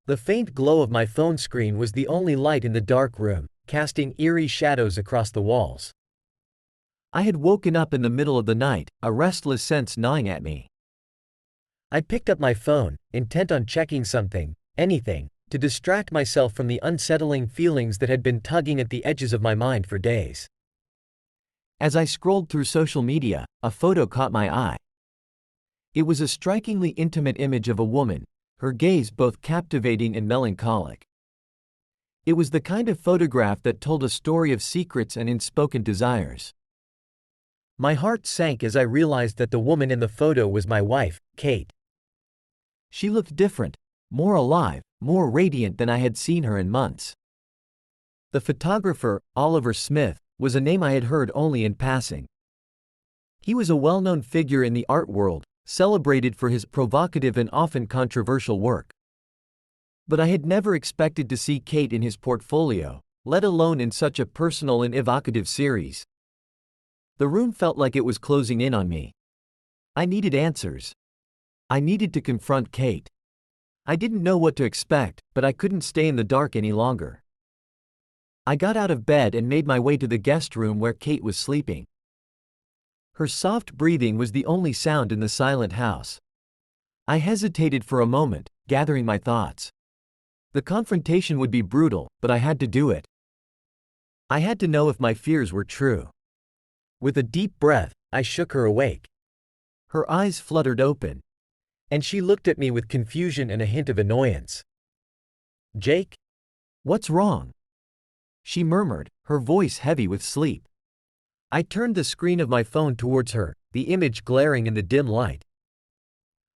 The faint glow of my phone screen was the only light in the dark room, casting eerie shadows across the walls. I had woken up in the middle of the night, a restless sense gnawing at me. I picked up my phone, intent on checking something, anything, to distract myself from the unsettling feelings that had been tugging at the edges of my mind for days. As I scrolled through social media, a photo caught my eye. It was a strikingly intimate image of a woman, her gaze both captivating and melancholic. It was the kind of photograph that told a story of secrets and unspoken desires. My heart sank as I realized that the woman in the photo was my wife, Kate. She looked different, more alive, more radiant than I had seen her in months. The photographer, Oliver Smith, was a name I had heard only in passing. He was a well-known figure in the art world, celebrated for his provocative and often controversial work. But I had never expected to see Kate in his portfolio, let alone in such a personal and evocative series. The room felt like it was closing in on me. I needed answers. I needed to confront Kate. I didn't know what to expect, but I couldn't stay in the dark any longer. I got out of bed and made my way to the guest room where Kate was sleeping. Her soft breathing was the only sound in the silent house. I hesitated for a moment, gathering my thoughts. The confrontation would be brutal, but I had to do it. I had to know if my fears were true. With a deep breath, I shook her awake. Her eyes fluttered open, and she looked at me with confusion and a hint of annoyance. "Jake? What's wrong?" she murmured, her voice heavy with sleep. I turned the screen of my phone towards her, the image glaring in the dim light.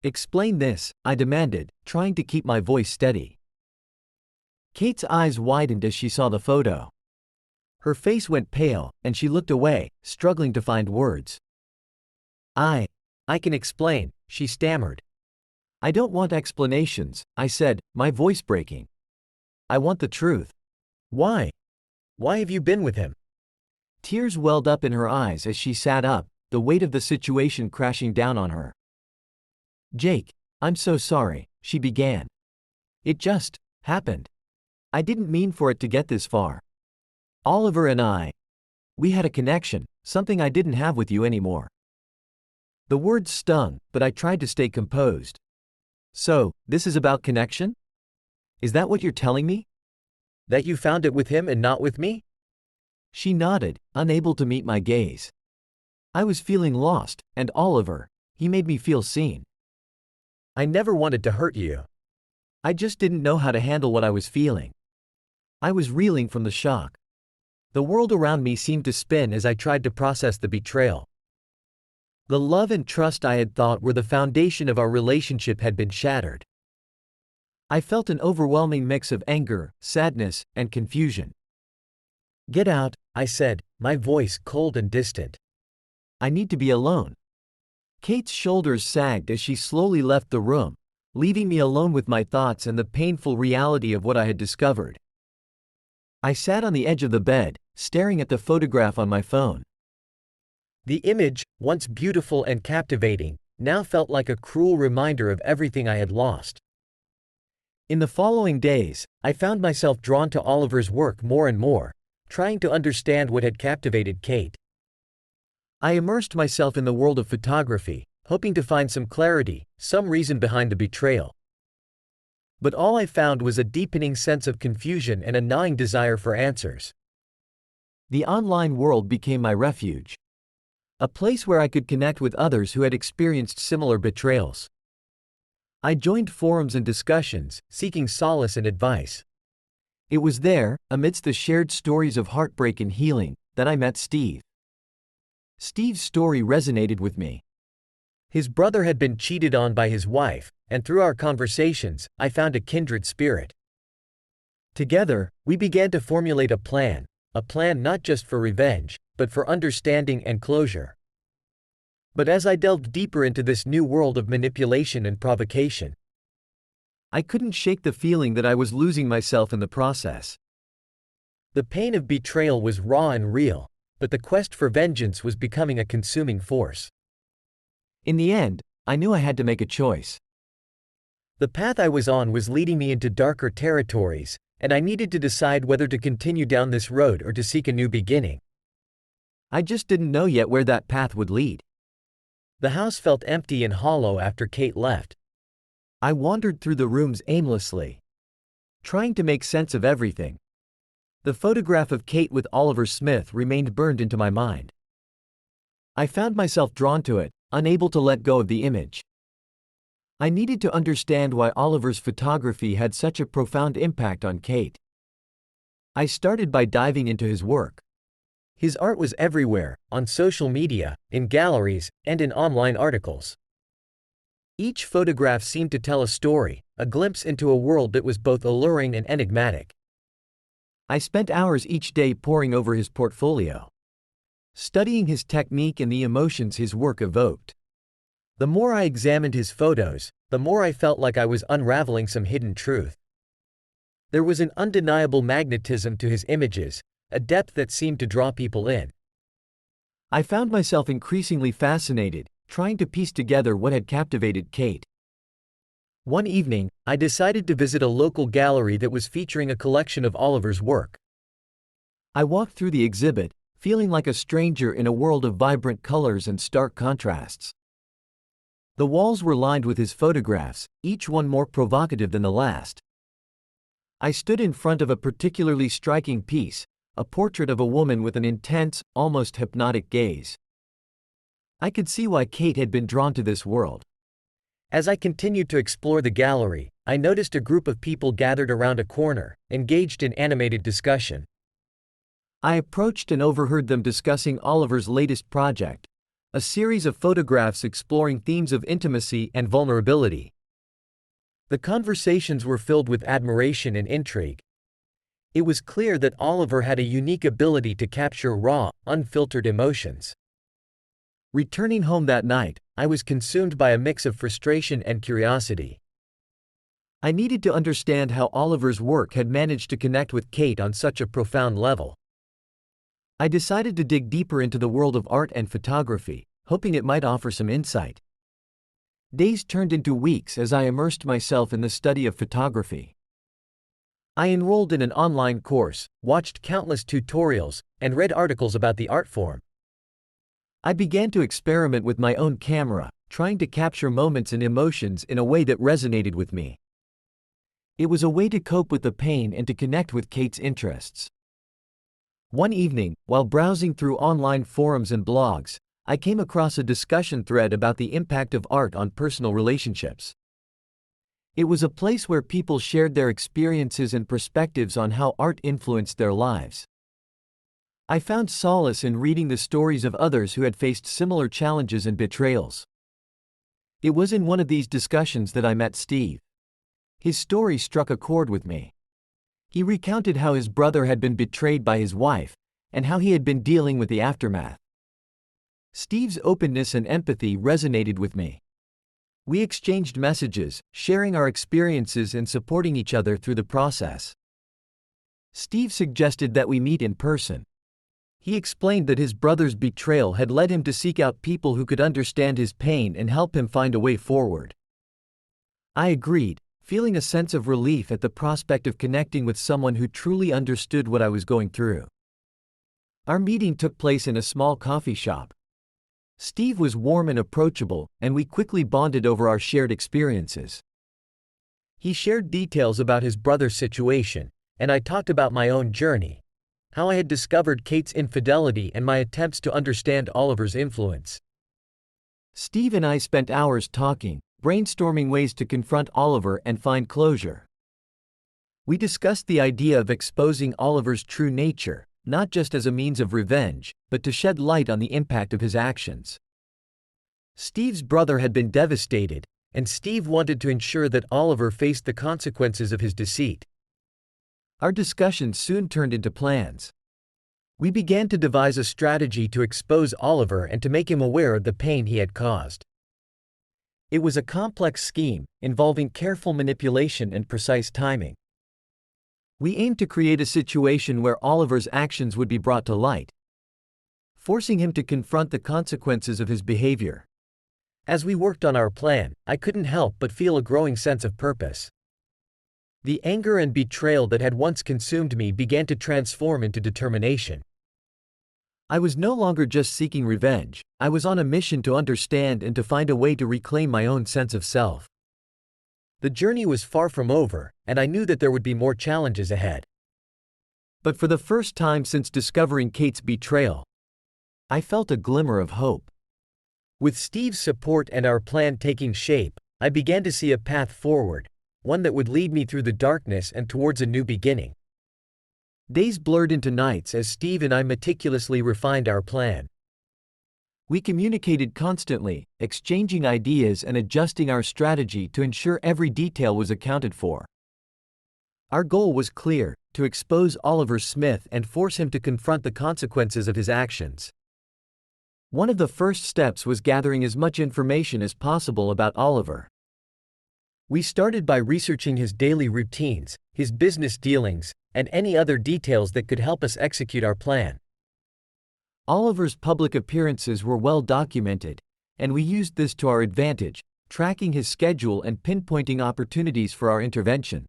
"Explain this," I demanded, trying to keep my voice steady. Kate's eyes widened as she saw the photo. Her face went pale, and she looked away, struggling to find words. I can explain," she stammered. "I don't want explanations," I said, my voice breaking. "I want the truth. Why? Why have you been with him?" Tears welled up in her eyes as she sat up, the weight of the situation crashing down on her. "Jake, I'm so sorry," she began. "It just happened. I didn't mean for it to get this far. Oliver and we had a connection, something I didn't have with you anymore." The words stung, but I tried to stay composed. "So, this is about connection? Is that what you're telling me? That you found it with him and not with me?" She nodded, unable to meet my gaze. I was feeling lost, and Oliver, he made me feel seen. "I never wanted to hurt you. I just didn't know how to handle what I was feeling." I was reeling from the shock. The world around me seemed to spin as I tried to process the betrayal. The love and trust I had thought were the foundation of our relationship had been shattered. I felt an overwhelming mix of anger, sadness, and confusion. "Get out," I said, my voice cold and distant. "I need to be alone." Kate's shoulders sagged as she slowly left the room, leaving me alone with my thoughts and the painful reality of what I had discovered. I sat on the edge of the bed, staring at the photograph on my phone. The image, once beautiful and captivating, now felt like a cruel reminder of everything I had lost. In the following days, I found myself drawn to Oliver's work more and more, trying to understand what had captivated Kate. I immersed myself in the world of photography, hoping to find some clarity, some reason behind the betrayal. But all I found was a deepening sense of confusion and a gnawing desire for answers. The online world became my refuge. A place where I could connect with others who had experienced similar betrayals. I joined forums and discussions, seeking solace and advice. It was there, amidst the shared stories of heartbreak and healing, that I met Steve. Steve's story resonated with me. His brother had been cheated on by his wife, and through our conversations, I found a kindred spirit. Together, we began to formulate a plan not just for revenge, but for understanding and closure. But as I delved deeper into this new world of manipulation and provocation, I couldn't shake the feeling that I was losing myself in the process. The pain of betrayal was raw and real, but the quest for vengeance was becoming a consuming force. In the end, I knew I had to make a choice. The path I was on was leading me into darker territories, and I needed to decide whether to continue down this road or to seek a new beginning. I just didn't know yet where that path would lead. The house felt empty and hollow after Kate left. I wandered through the rooms aimlessly, trying to make sense of everything. The photograph of Kate with Oliver Smith remained burned into my mind. I found myself drawn to it, unable to let go of the image. I needed to understand why Oliver's photography had such a profound impact on Kate. I started by diving into his work. His art was everywhere, on social media, in galleries, and in online articles. Each photograph seemed to tell a story, a glimpse into a world that was both alluring and enigmatic. I spent hours each day poring over his portfolio, studying his technique and the emotions his work evoked. The more I examined his photos, the more I felt like I was unraveling some hidden truth. There was an undeniable magnetism to his images, a depth that seemed to draw people in. I found myself increasingly fascinated, trying to piece together what had captivated Kate. One evening, I decided to visit a local gallery that was featuring a collection of Oliver's work. I walked through the exhibit, feeling like a stranger in a world of vibrant colors and stark contrasts. The walls were lined with his photographs, each one more provocative than the last. I stood in front of a particularly striking piece, a portrait of a woman with an intense, almost hypnotic gaze. I could see why Kate had been drawn to this world. As I continued to explore the gallery, I noticed a group of people gathered around a corner, engaged in animated discussion. I approached and overheard them discussing Oliver's latest project, a series of photographs exploring themes of intimacy and vulnerability. The conversations were filled with admiration and intrigue. It was clear that Oliver had a unique ability to capture raw, unfiltered emotions. Returning home that night, I was consumed by a mix of frustration and curiosity. I needed to understand how Oliver's work had managed to connect with Kate on such a profound level. I decided to dig deeper into the world of art and photography, hoping it might offer some insight. Days turned into weeks as I immersed myself in the study of photography. I enrolled in an online course, watched countless tutorials, and read articles about the art form. I began to experiment with my own camera, trying to capture moments and emotions in a way that resonated with me. It was a way to cope with the pain and to connect with Kate's interests. One evening, while browsing through online forums and blogs, I came across a discussion thread about the impact of art on personal relationships. It was a place where people shared their experiences and perspectives on how art influenced their lives. I found solace in reading the stories of others who had faced similar challenges and betrayals. It was in one of these discussions that I met Steve. His story struck a chord with me. He recounted how his brother had been betrayed by his wife, and how he had been dealing with the aftermath. Steve's openness and empathy resonated with me. We exchanged messages, sharing our experiences and supporting each other through the process. Steve suggested that we meet in person. He explained that his brother's betrayal had led him to seek out people who could understand his pain and help him find a way forward. I agreed, feeling a sense of relief at the prospect of connecting with someone who truly understood what I was going through. Our meeting took place in a small coffee shop. Steve was warm and approachable, and we quickly bonded over our shared experiences. He shared details about his brother's situation, and I talked about my own journey, how I had discovered Kate's infidelity and my attempts to understand Oliver's influence. Steve and I spent hours talking, brainstorming ways to confront Oliver and find closure. We discussed the idea of exposing Oliver's true nature, not just as a means of revenge, but to shed light on the impact of his actions. Steve's brother had been devastated, and Steve wanted to ensure that Oliver faced the consequences of his deceit. Our discussion soon turned into plans. We began to devise a strategy to expose Oliver and to make him aware of the pain he had caused. It was a complex scheme, involving careful manipulation and precise timing. We aimed to create a situation where Oliver's actions would be brought to light, forcing him to confront the consequences of his behavior. As we worked on our plan, I couldn't help but feel a growing sense of purpose. The anger and betrayal that had once consumed me began to transform into determination. I was no longer just seeking revenge, I was on a mission to understand and to find a way to reclaim my own sense of self. The journey was far from over, and I knew that there would be more challenges ahead. But for the first time since discovering Kate's betrayal, I felt a glimmer of hope. With Steve's support and our plan taking shape, I began to see a path forward, one that would lead me through the darkness and towards a new beginning. Days blurred into nights as Steve and I meticulously refined our plan. We communicated constantly, exchanging ideas and adjusting our strategy to ensure every detail was accounted for. Our goal was clear: to expose Oliver Smith and force him to confront the consequences of his actions. One of the first steps was gathering as much information as possible about Oliver. We started by researching his daily routines, his business dealings, and any other details that could help us execute our plan. Oliver's public appearances were well documented, and we used this to our advantage, tracking his schedule and pinpointing opportunities for our intervention.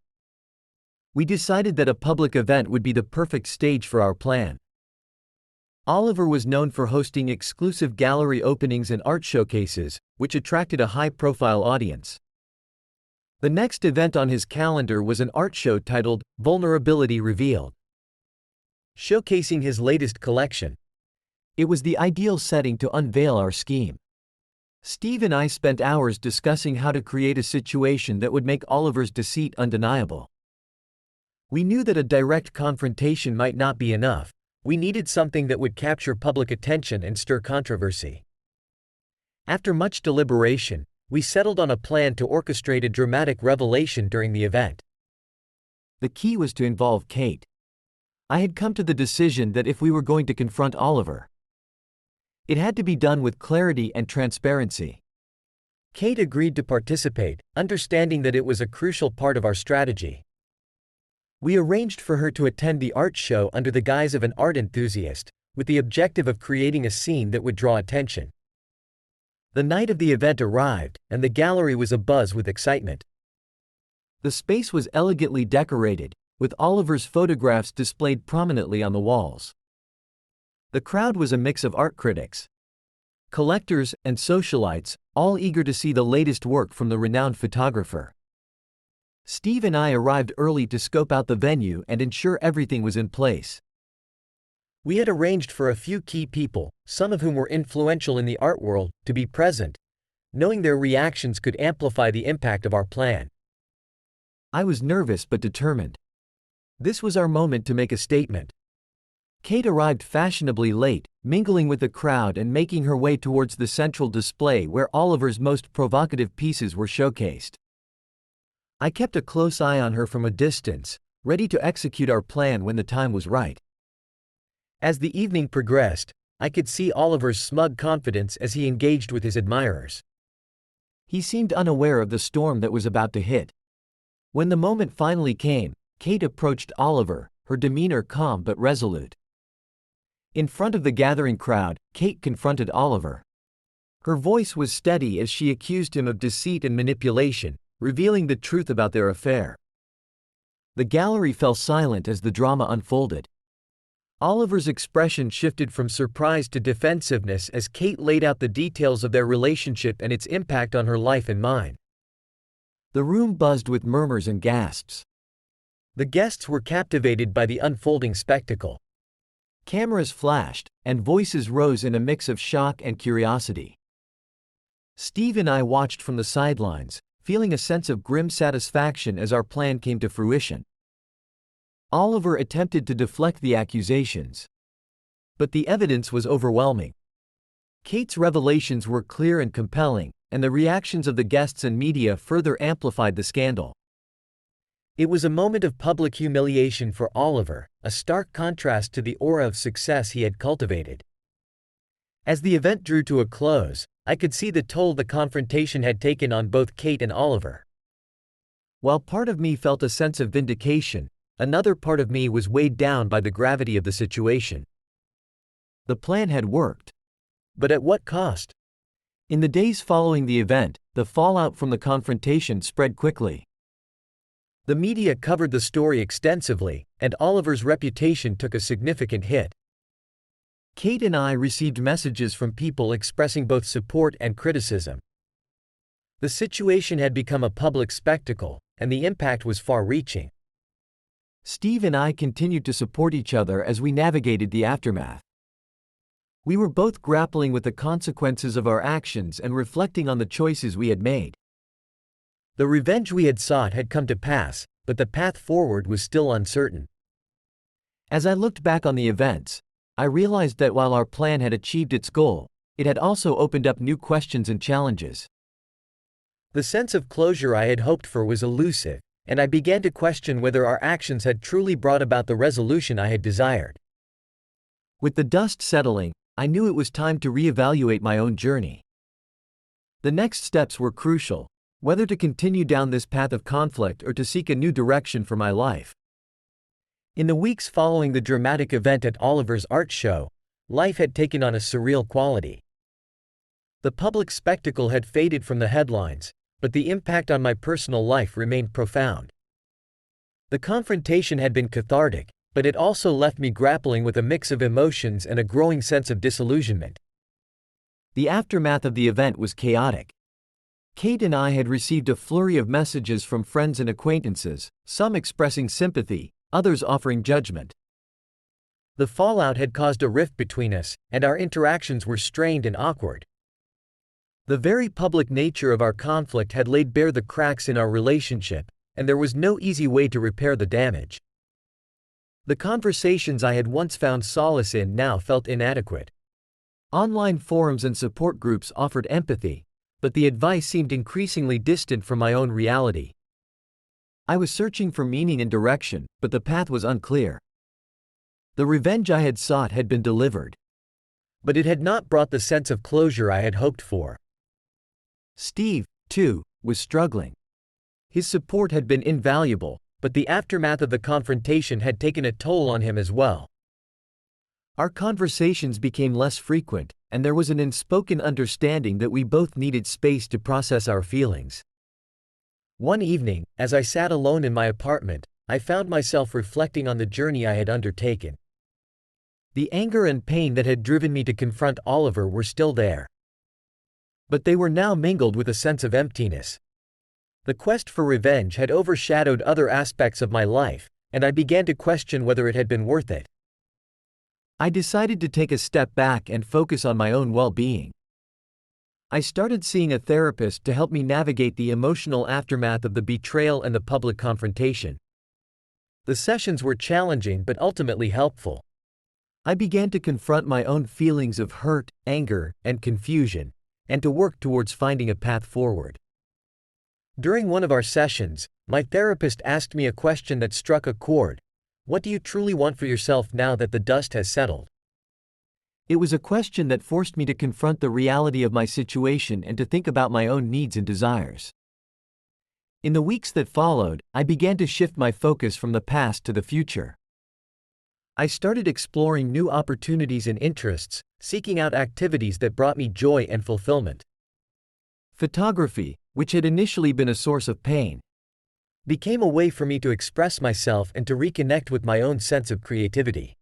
We decided that a public event would be the perfect stage for our plan. Oliver was known for hosting exclusive gallery openings and art showcases, which attracted a high-profile audience. The next event on his calendar was an art show titled Vulnerability Revealed, showcasing his latest collection. It was the ideal setting to unveil our scheme. Steve and I spent hours discussing how to create a situation that would make Oliver's deceit undeniable. We knew that a direct confrontation might not be enough. We needed something that would capture public attention and stir controversy. After much deliberation, we settled on a plan to orchestrate a dramatic revelation during the event. The key was to involve Kate. I had come to the decision that if we were going to confront Oliver, it had to be done with clarity and transparency. Kate agreed to participate, understanding that it was a crucial part of our strategy. We arranged for her to attend the art show under the guise of an art enthusiast, with the objective of creating a scene that would draw attention. The night of the event arrived, and the gallery was abuzz with excitement. The space was elegantly decorated, with Oliver's photographs displayed prominently on the walls. The crowd was a mix of art critics, collectors, and socialites, all eager to see the latest work from the renowned photographer. Steve and I arrived early to scope out the venue and ensure everything was in place. We had arranged for a few key people, some of whom were influential in the art world, to be present, knowing their reactions could amplify the impact of our plan. I was nervous but determined. This was our moment to make a statement. Kate arrived fashionably late, mingling with the crowd and making her way towards the central display where Oliver's most provocative pieces were showcased. I kept a close eye on her from a distance, ready to execute our plan when the time was right. As the evening progressed, I could see Oliver's smug confidence as he engaged with his admirers. He seemed unaware of the storm that was about to hit. When the moment finally came, Kate approached Oliver, her demeanor calm but resolute. In front of the gathering crowd, Kate confronted Oliver. Her voice was steady as she accused him of deceit and manipulation, revealing the truth about their affair. The gallery fell silent as the drama unfolded. Oliver's expression shifted from surprise to defensiveness as Kate laid out the details of their relationship and its impact on her life and mine. The room buzzed with murmurs and gasps. The guests were captivated by the unfolding spectacle. Cameras flashed, and voices rose in a mix of shock and curiosity. Steve and I watched from the sidelines, feeling a sense of grim satisfaction as our plan came to fruition. Oliver attempted to deflect the accusations, but the evidence was overwhelming. Kate's revelations were clear and compelling, and the reactions of the guests and media further amplified the scandal. It was a moment of public humiliation for Oliver, a stark contrast to the aura of success he had cultivated. As the event drew to a close, I could see the toll the confrontation had taken on both Kate and Oliver. While part of me felt a sense of vindication, another part of me was weighed down by the gravity of the situation. The plan had worked. But at what cost? In the days following the event, the fallout from the confrontation spread quickly. The media covered the story extensively, and Oliver's reputation took a significant hit. Kate and I received messages from people expressing both support and criticism. The situation had become a public spectacle, and the impact was far-reaching. Steve and I continued to support each other as we navigated the aftermath. We were both grappling with the consequences of our actions and reflecting on the choices we had made. The revenge we had sought had come to pass, but the path forward was still uncertain. As I looked back on the events, I realized that while our plan had achieved its goal, it had also opened up new questions and challenges. The sense of closure I had hoped for was elusive, and I began to question whether our actions had truly brought about the resolution I had desired. With the dust settling, I knew it was time to reevaluate my own journey. The next steps were crucial, whether to continue down this path of conflict or to seek a new direction for my life. In the weeks following the dramatic event at Oliver's art show, life had taken on a surreal quality. The public spectacle had faded from the headlines, but the impact on my personal life remained profound. The confrontation had been cathartic, but it also left me grappling with a mix of emotions and a growing sense of disillusionment. The aftermath of the event was chaotic. Kate and I had received a flurry of messages from friends and acquaintances, some expressing sympathy, others offering judgment. The fallout had caused a rift between us, and our interactions were strained and awkward. The very public nature of our conflict had laid bare the cracks in our relationship, and there was no easy way to repair the damage. The conversations I had once found solace in now felt inadequate. Online forums and support groups offered empathy, but the advice seemed increasingly distant from my own reality. I was searching for meaning and direction, but the path was unclear. The revenge I had sought had been delivered, but it had not brought the sense of closure I had hoped for. Steve, too, was struggling. His support had been invaluable, but the aftermath of the confrontation had taken a toll on him as well. Our conversations became less frequent, and there was an unspoken understanding that we both needed space to process our feelings. One evening, as I sat alone in my apartment, I found myself reflecting on the journey I had undertaken. The anger and pain that had driven me to confront Oliver were still there, but they were now mingled with a sense of emptiness. The quest for revenge had overshadowed other aspects of my life, and I began to question whether it had been worth it. I decided to take a step back and focus on my own well-being. I started seeing a therapist to help me navigate the emotional aftermath of the betrayal and the public confrontation. The sessions were challenging but ultimately helpful. I began to confront my own feelings of hurt, anger, and confusion, and to work towards finding a path forward. During one of our sessions, my therapist asked me a question that struck a chord. What do you truly want for yourself now that the dust has settled? It was a question that forced me to confront the reality of my situation and to think about my own needs and desires. In the weeks that followed, I began to shift my focus from the past to the future. I started exploring new opportunities and interests, seeking out activities that brought me joy and fulfillment. Photography, which had initially been a source of pain, became a way for me to express myself and to reconnect with my own sense of creativity.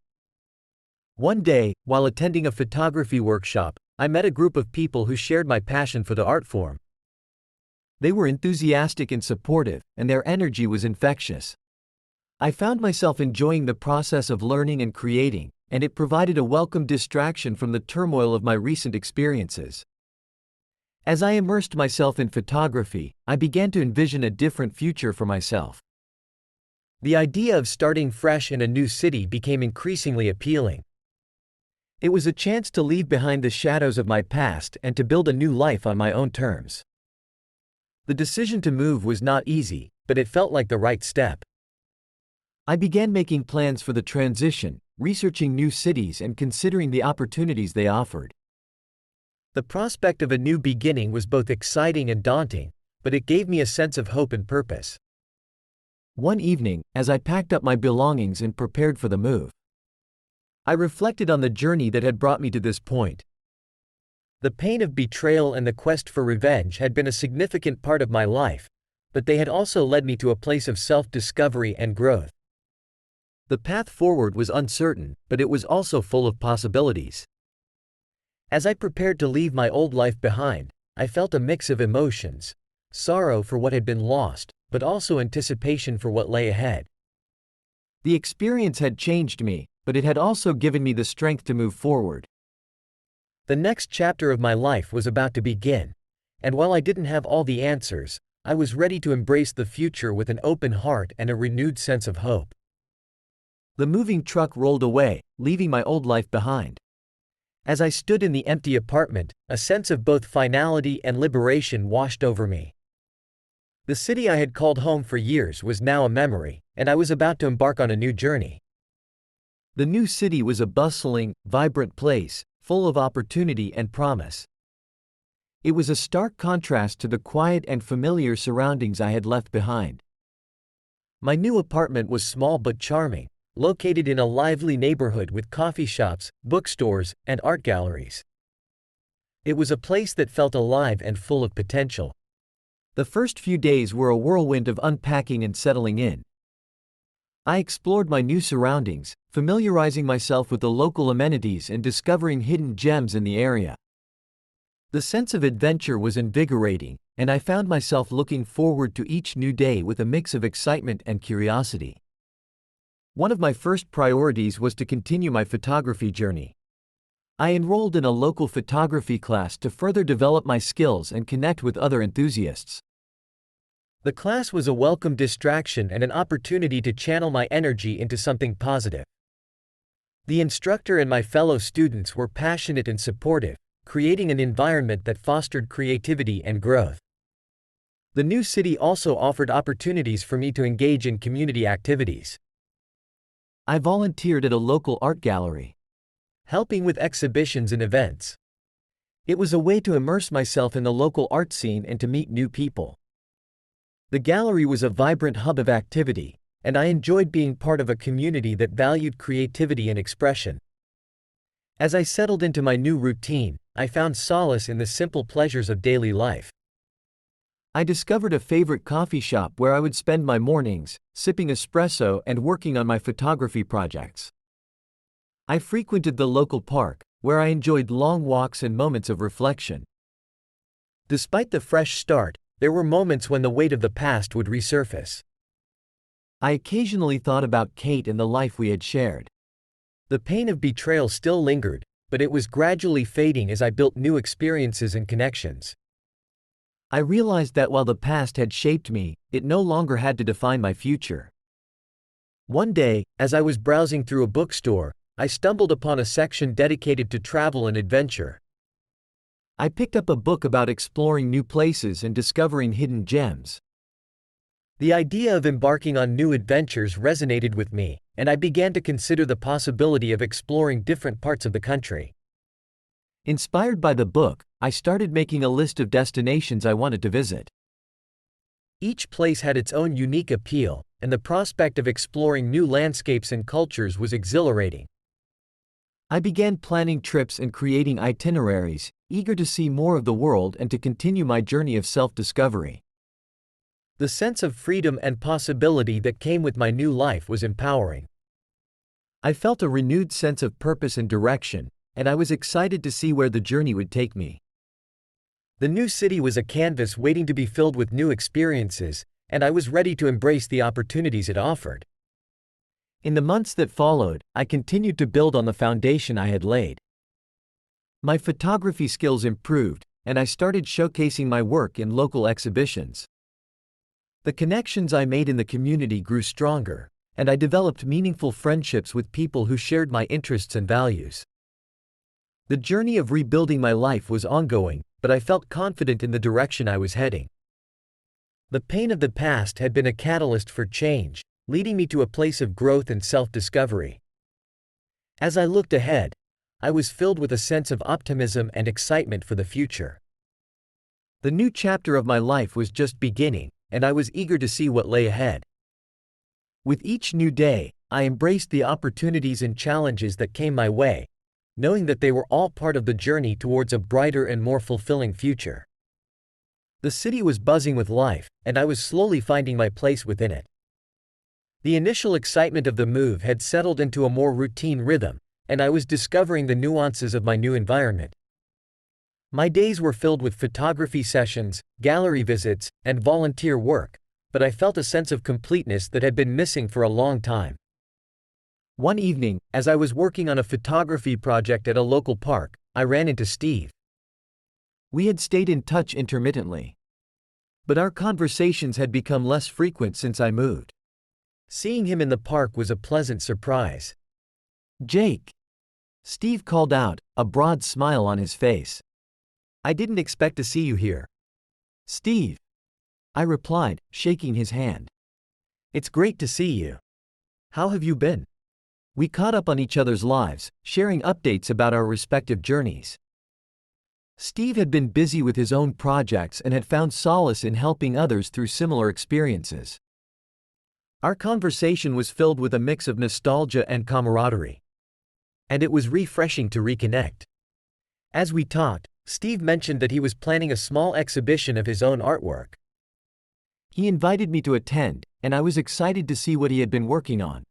One day, while attending a photography workshop, I met a group of people who shared my passion for the art form. They were enthusiastic and supportive, and their energy was infectious. I found myself enjoying the process of learning and creating, and it provided a welcome distraction from the turmoil of my recent experiences. As I immersed myself in photography, I began to envision a different future for myself. The idea of starting fresh in a new city became increasingly appealing. It was a chance to leave behind the shadows of my past and to build a new life on my own terms. The decision to move was not easy, but it felt like the right step. I began making plans for the transition, researching new cities and considering the opportunities they offered. The prospect of a new beginning was both exciting and daunting, but it gave me a sense of hope and purpose. One evening, as I packed up my belongings and prepared for the move, I reflected on the journey that had brought me to this point. The pain of betrayal and the quest for revenge had been a significant part of my life, but they had also led me to a place of self-discovery and growth. The path forward was uncertain, but it was also full of possibilities. As I prepared to leave my old life behind, I felt a mix of emotions: sorrow for what had been lost, but also anticipation for what lay ahead. The experience had changed me, but it had also given me the strength to move forward. The next chapter of my life was about to begin, and while I didn't have all the answers, I was ready to embrace the future with an open heart and a renewed sense of hope. The moving truck rolled away, leaving my old life behind. As I stood in the empty apartment, a sense of both finality and liberation washed over me. The city I had called home for years was now a memory, and I was about to embark on a new journey. The new city was a bustling, vibrant place, full of opportunity and promise. It was a stark contrast to the quiet and familiar surroundings I had left behind. My new apartment was small but charming, located in a lively neighborhood with coffee shops, bookstores, and art galleries. It was a place that felt alive and full of potential. The first few days were a whirlwind of unpacking and settling in. I explored my new surroundings, familiarizing myself with the local amenities and discovering hidden gems in the area. The sense of adventure was invigorating, and I found myself looking forward to each new day with a mix of excitement and curiosity. One of my first priorities was to continue my photography journey. I enrolled in a local photography class to further develop my skills and connect with other enthusiasts. The class was a welcome distraction and an opportunity to channel my energy into something positive. The instructor and my fellow students were passionate and supportive, creating an environment that fostered creativity and growth. The new city also offered opportunities for me to engage in community activities. I volunteered at a local art gallery, helping with exhibitions and events. It was a way to immerse myself in the local art scene and to meet new people. The gallery was a vibrant hub of activity, and I enjoyed being part of a community that valued creativity and expression. As I settled into my new routine, I found solace in the simple pleasures of daily life. I discovered a favorite coffee shop where I would spend my mornings, sipping espresso and working on my photography projects. I frequented the local park, where I enjoyed long walks and moments of reflection. Despite the fresh start, there were moments when the weight of the past would resurface. I occasionally thought about Kate and the life we had shared. The pain of betrayal still lingered, but it was gradually fading as I built new experiences and connections. I realized that while the past had shaped me, it no longer had to define my future. One day, as I was browsing through a bookstore, I stumbled upon a section dedicated to travel and adventure. I picked up a book about exploring new places and discovering hidden gems. The idea of embarking on new adventures resonated with me, and I began to consider the possibility of exploring different parts of the country. Inspired by the book, I started making a list of destinations I wanted to visit. Each place had its own unique appeal, and the prospect of exploring new landscapes and cultures was exhilarating. I began planning trips and creating itineraries, eager to see more of the world and to continue my journey of self-discovery. The sense of freedom and possibility that came with my new life was empowering. I felt a renewed sense of purpose and direction, and I was excited to see where the journey would take me. The new city was a canvas waiting to be filled with new experiences, and I was ready to embrace the opportunities it offered. In the months that followed, I continued to build on the foundation I had laid. My photography skills improved, and I started showcasing my work in local exhibitions. The connections I made in the community grew stronger, and I developed meaningful friendships with people who shared my interests and values. The journey of rebuilding my life was ongoing, but I felt confident in the direction I was heading. The pain of the past had been a catalyst for change, leading me to a place of growth and self-discovery. As I looked ahead, I was filled with a sense of optimism and excitement for the future. The new chapter of my life was just beginning, and I was eager to see what lay ahead. With each new day, I embraced the opportunities and challenges that came my way, knowing that they were all part of the journey towards a brighter and more fulfilling future. The city was buzzing with life, and I was slowly finding my place within it. The initial excitement of the move had settled into a more routine rhythm, and I was discovering the nuances of my new environment. My days were filled with photography sessions, gallery visits, and volunteer work, but I felt a sense of completeness that had been missing for a long time. One evening, as I was working on a photography project at a local park, I ran into Steve. We had stayed in touch intermittently, but our conversations had become less frequent since I moved. Seeing him in the park was a pleasant surprise. "Jake," Steve called out, a broad smile on his face. "I didn't expect to see you here." "Steve," I replied, shaking his hand. "It's great to see you. How have you been?" We caught up on each other's lives, sharing updates about our respective journeys. Steve had been busy with his own projects and had found solace in helping others through similar experiences. Our conversation was filled with a mix of nostalgia and camaraderie, and it was refreshing to reconnect. As we talked, Steve mentioned that he was planning a small exhibition of his own artwork. He invited me to attend, and I was excited to see what he had been working on.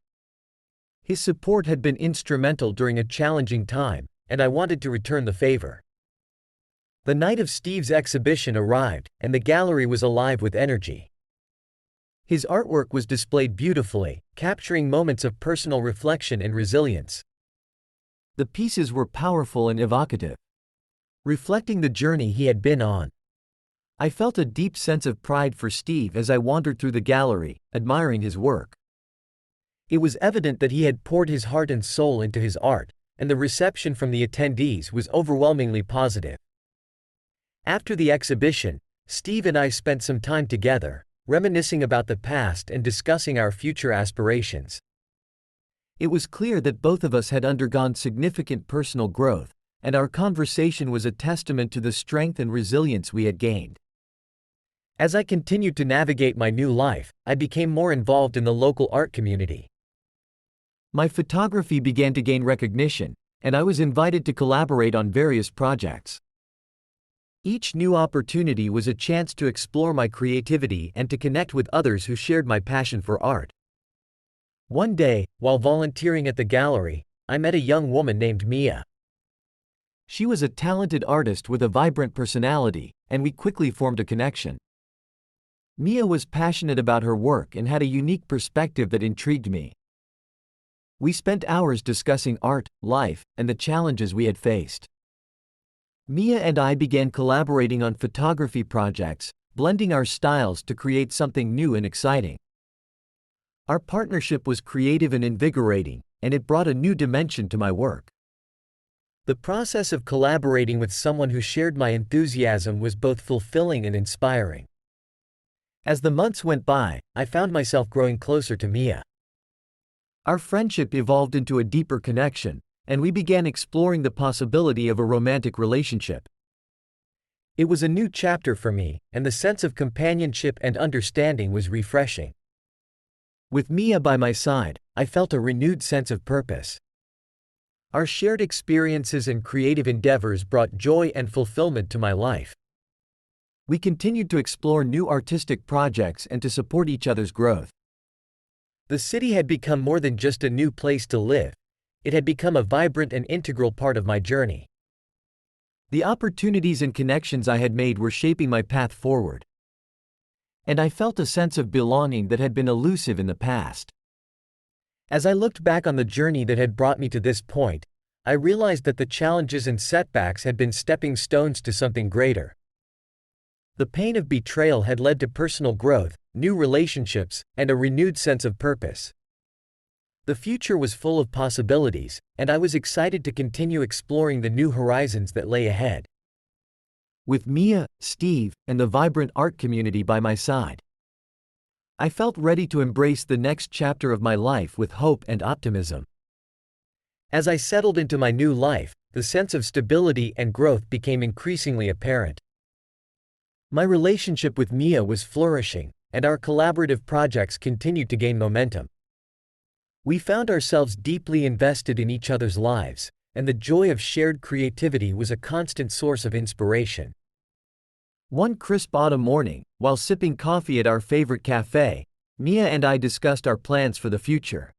His support had been instrumental during a challenging time, and I wanted to return the favor. The night of Steve's exhibition arrived, and the gallery was alive with energy. His artwork was displayed beautifully, capturing moments of personal reflection and resilience. The pieces were powerful and evocative, reflecting the journey he had been on. I felt a deep sense of pride for Steve as I wandered through the gallery, admiring his work. It was evident that he had poured his heart and soul into his art, and the reception from the attendees was overwhelmingly positive. After the exhibition, Steve and I spent some time together, reminiscing about the past and discussing our future aspirations. It was clear that both of us had undergone significant personal growth, and our conversation was a testament to the strength and resilience we had gained. As I continued to navigate my new life, I became more involved in the local art community. My photography began to gain recognition, and I was invited to collaborate on various projects. Each new opportunity was a chance to explore my creativity and to connect with others who shared my passion for art. One day, while volunteering at the gallery, I met a young woman named Mia. She was a talented artist with a vibrant personality, and we quickly formed a connection. Mia was passionate about her work and had a unique perspective that intrigued me. We spent hours discussing art, life, and the challenges we had faced. Mia and I began collaborating on photography projects, blending our styles to create something new and exciting. Our partnership was creative and invigorating, and it brought a new dimension to my work. The process of collaborating with someone who shared my enthusiasm was both fulfilling and inspiring. As the months went by, I found myself growing closer to Mia. Our friendship evolved into a deeper connection, and we began exploring the possibility of a romantic relationship. It was a new chapter for me, and the sense of companionship and understanding was refreshing. With Mia by my side, I felt a renewed sense of purpose. Our shared experiences and creative endeavors brought joy and fulfillment to my life. We continued to explore new artistic projects and to support each other's growth. The city had become more than just a new place to live. It had become a vibrant and integral part of my journey. The opportunities and connections I had made were shaping my path forward, and I felt a sense of belonging that had been elusive in the past. As I looked back on the journey that had brought me to this point, I realized that the challenges and setbacks had been stepping stones to something greater. The pain of betrayal had led to personal growth, new relationships, and a renewed sense of purpose. The future was full of possibilities, and I was excited to continue exploring the new horizons that lay ahead. With Mia, Steve, and the vibrant art community by my side, I felt ready to embrace the next chapter of my life with hope and optimism. As I settled into my new life, the sense of stability and growth became increasingly apparent. My relationship with Mia was flourishing, and our collaborative projects continued to gain momentum. We found ourselves deeply invested in each other's lives, and the joy of shared creativity was a constant source of inspiration. One crisp autumn morning, while sipping coffee at our favorite cafe, Mia and I discussed our plans for the future.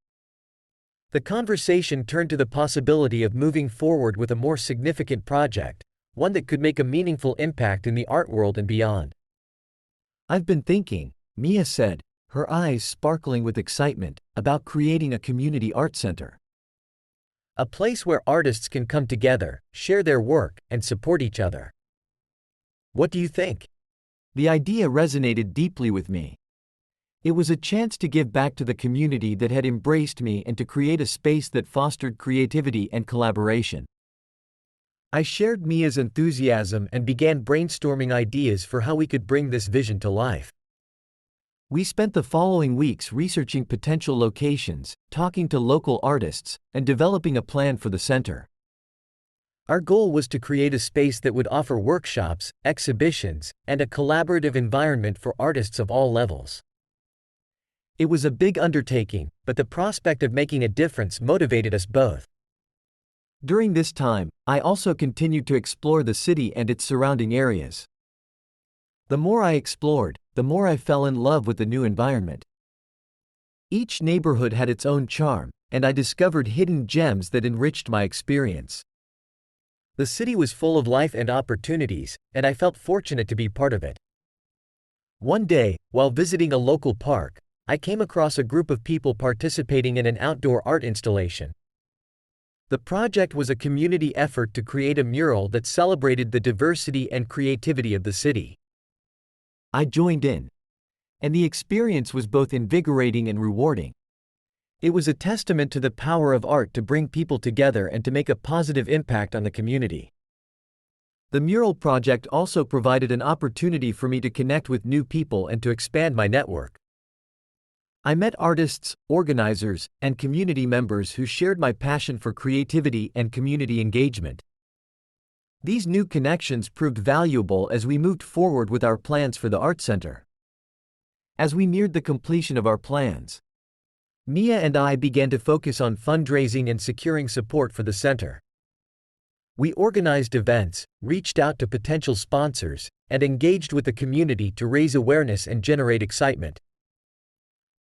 The conversation turned to the possibility of moving forward with a more significant project, one that could make a meaningful impact in the art world and beyond. "I've been thinking," Mia said, her eyes sparkling with excitement, "about creating a community art center. A place where artists can come together, share their work, and support each other. What do you think?" The idea resonated deeply with me. It was a chance to give back to the community that had embraced me and to create a space that fostered creativity and collaboration. I shared Mia's enthusiasm and began brainstorming ideas for how we could bring this vision to life. We spent the following weeks researching potential locations, talking to local artists, and developing a plan for the center. Our goal was to create a space that would offer workshops, exhibitions, and a collaborative environment for artists of all levels. It was a big undertaking, but the prospect of making a difference motivated us both. During this time, I also continued to explore the city and its surrounding areas. The more I explored, the more I fell in love with the new environment. Each neighborhood had its own charm, and I discovered hidden gems that enriched my experience. The city was full of life and opportunities, and I felt fortunate to be part of it. One day, while visiting a local park, I came across a group of people participating in an outdoor art installation. The project was a community effort to create a mural that celebrated the diversity and creativity of the city. I joined in, and the experience was both invigorating and rewarding. It was a testament to the power of art to bring people together and to make a positive impact on the community. The mural project also provided an opportunity for me to connect with new people and to expand my network. I met artists, organizers, and community members who shared my passion for creativity and community engagement. These new connections proved valuable as we moved forward with our plans for the art center. As we neared the completion of our plans, Mia and I began to focus on fundraising and securing support for the center. We organized events, reached out to potential sponsors, and engaged with the community to raise awareness and generate excitement.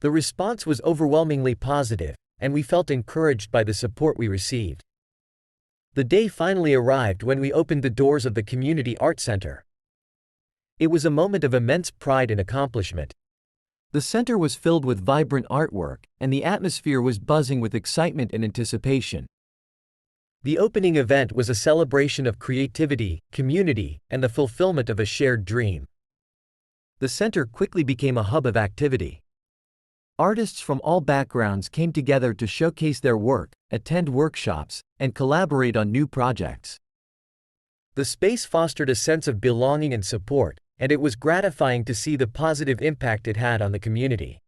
The response was overwhelmingly positive, and we felt encouraged by the support we received. The day finally arrived when we opened the doors of the Community Art Center. It was a moment of immense pride and accomplishment. The center was filled with vibrant artwork, and the atmosphere was buzzing with excitement and anticipation. The opening event was a celebration of creativity, community, and the fulfillment of a shared dream. The center quickly became a hub of activity. Artists from all backgrounds came together to showcase their work, attend workshops, and collaborate on new projects. The space fostered a sense of belonging and support, and it was gratifying to see the positive impact it had on the community.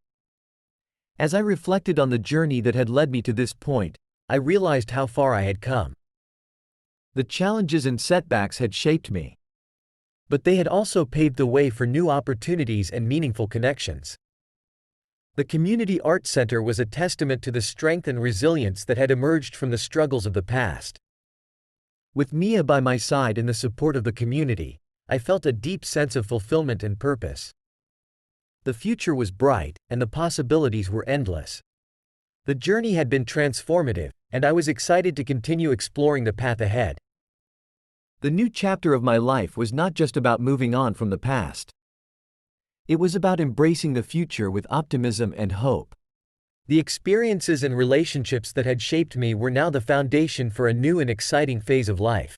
As I reflected on the journey that had led me to this point, I realized how far I had come. The challenges and setbacks had shaped me, but they had also paved the way for new opportunities and meaningful connections. The Community Art Center was a testament to the strength and resilience that had emerged from the struggles of the past. With Mia by my side and the support of the community, I felt a deep sense of fulfillment and purpose. The future was bright, and the possibilities were endless. The journey had been transformative, and I was excited to continue exploring the path ahead. The new chapter of my life was not just about moving on from the past. It was about embracing the future with optimism and hope. The experiences and relationships that had shaped me were now the foundation for a new and exciting phase of life.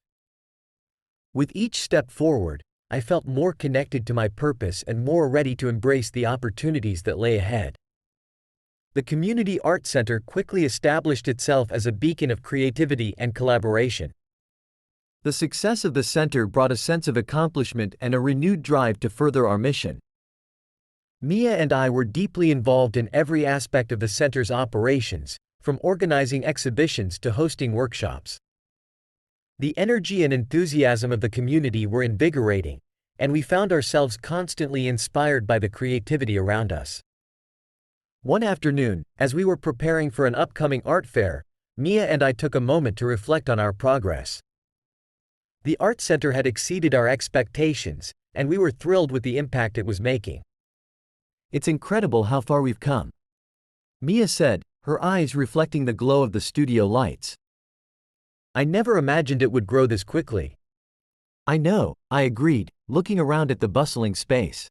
With each step forward, I felt more connected to my purpose and more ready to embrace the opportunities that lay ahead. The Community Art Center quickly established itself as a beacon of creativity and collaboration. The success of the center brought a sense of accomplishment and a renewed drive to further our mission. Mia and I were deeply involved in every aspect of the center's operations, from organizing exhibitions to hosting workshops. The energy and enthusiasm of the community were invigorating, and we found ourselves constantly inspired by the creativity around us. One afternoon, as we were preparing for an upcoming art fair, Mia and I took a moment to reflect on our progress. The art center had exceeded our expectations, and we were thrilled with the impact it was making. "It's incredible how far we've come," Mia said, her eyes reflecting the glow of the studio lights. "I never imagined it would grow this quickly." "I know," I agreed, looking around at the bustling space.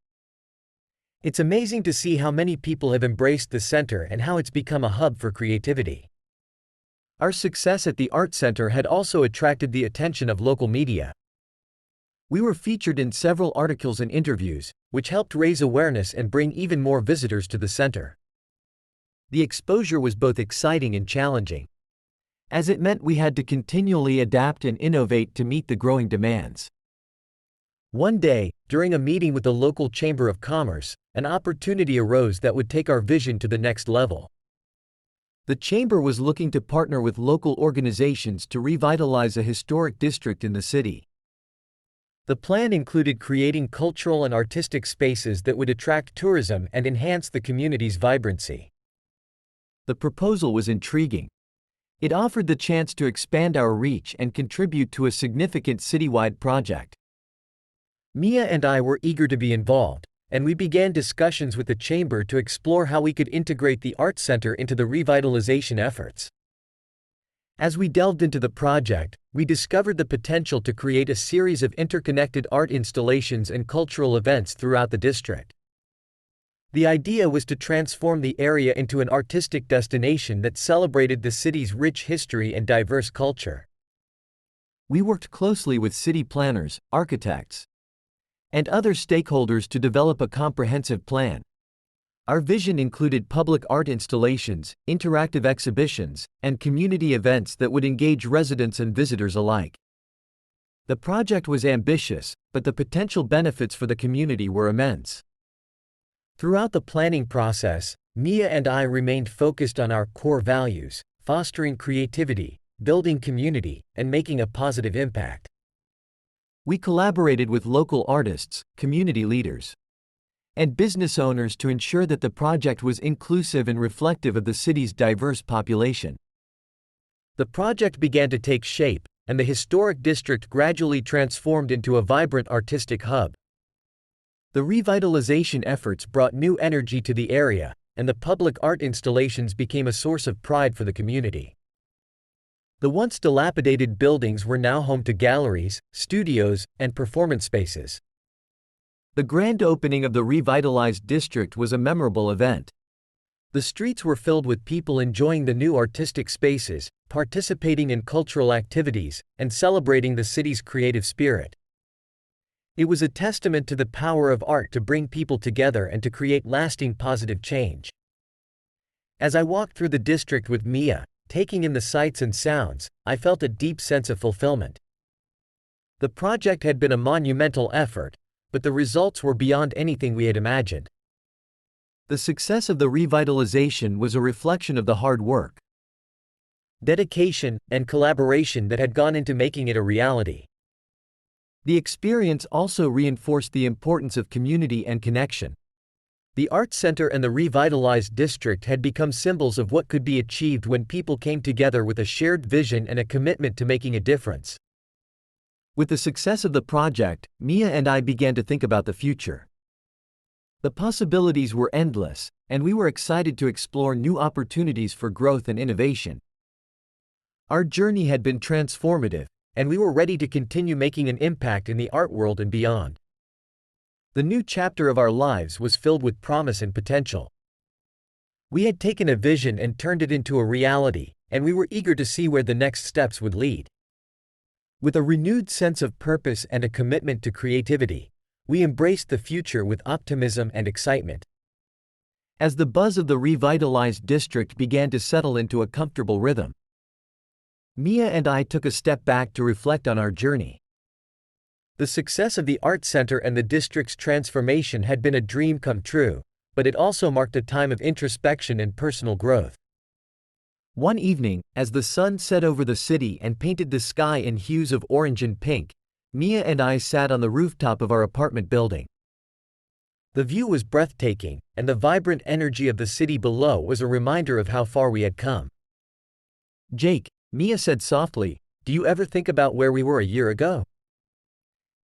"It's amazing to see how many people have embraced the center and how it's become a hub for creativity." Our success at the art center had also attracted the attention of local media. We were featured in several articles and interviews, which helped raise awareness and bring even more visitors to the center. The exposure was both exciting and challenging, as it meant we had to continually adapt and innovate to meet the growing demands. One day, during a meeting with the local Chamber of Commerce, an opportunity arose that would take our vision to the next level. The Chamber was looking to partner with local organizations to revitalize a historic district in the city. The plan included creating cultural and artistic spaces that would attract tourism and enhance the community's vibrancy. The proposal was intriguing. It offered the chance to expand our reach and contribute to a significant citywide project. Mia and I were eager to be involved, and we began discussions with the Chamber to explore how we could integrate the art center into the revitalization efforts. As we delved into the project, we discovered the potential to create a series of interconnected art installations and cultural events throughout the district. The idea was to transform the area into an artistic destination that celebrated the city's rich history and diverse culture. We worked closely with city planners, architects, and other stakeholders to develop a comprehensive plan. Our vision included public art installations, interactive exhibitions, and community events that would engage residents and visitors alike. The project was ambitious, but the potential benefits for the community were immense. Throughout the planning process, Mia and I remained focused on our core values: fostering creativity, building community, and making a positive impact. We collaborated with local artists, community leaders, and business owners to ensure that the project was inclusive and reflective of the city's diverse population. The project began to take shape, and the historic district gradually transformed into a vibrant artistic hub. The revitalization efforts brought new energy to the area, and the public art installations became a source of pride for the community. The once dilapidated buildings were now home to galleries, studios, and performance spaces. The grand opening of the revitalized district was a memorable event. The streets were filled with people enjoying the new artistic spaces, participating in cultural activities, and celebrating the city's creative spirit. It was a testament to the power of art to bring people together and to create lasting positive change. As I walked through the district with Mia, taking in the sights and sounds, I felt a deep sense of fulfillment. The project had been a monumental effort, but the results were beyond anything we had imagined. The success of the revitalization was a reflection of the hard work, dedication, and collaboration that had gone into making it a reality. The experience also reinforced the importance of community and connection. The art center and the revitalized district had become symbols of what could be achieved when people came together with a shared vision and a commitment to making a difference. With the success of the project, Mia and I began to think about the future. The possibilities were endless, and we were excited to explore new opportunities for growth and innovation. Our journey had been transformative, and we were ready to continue making an impact in the art world and beyond. The new chapter of our lives was filled with promise and potential. We had taken a vision and turned it into a reality, and we were eager to see where the next steps would lead. With a renewed sense of purpose and a commitment to creativity, we embraced the future with optimism and excitement. As the buzz of the revitalized district began to settle into a comfortable rhythm, Mia and I took a step back to reflect on our journey. The success of the art center and the district's transformation had been a dream come true, but it also marked a time of introspection and personal growth. One evening, as the sun set over the city and painted the sky in hues of orange and pink, Mia and I sat on the rooftop of our apartment building. The view was breathtaking, and the vibrant energy of the city below was a reminder of how far we had come. Jake, Mia said softly, do you ever think about where we were a year ago?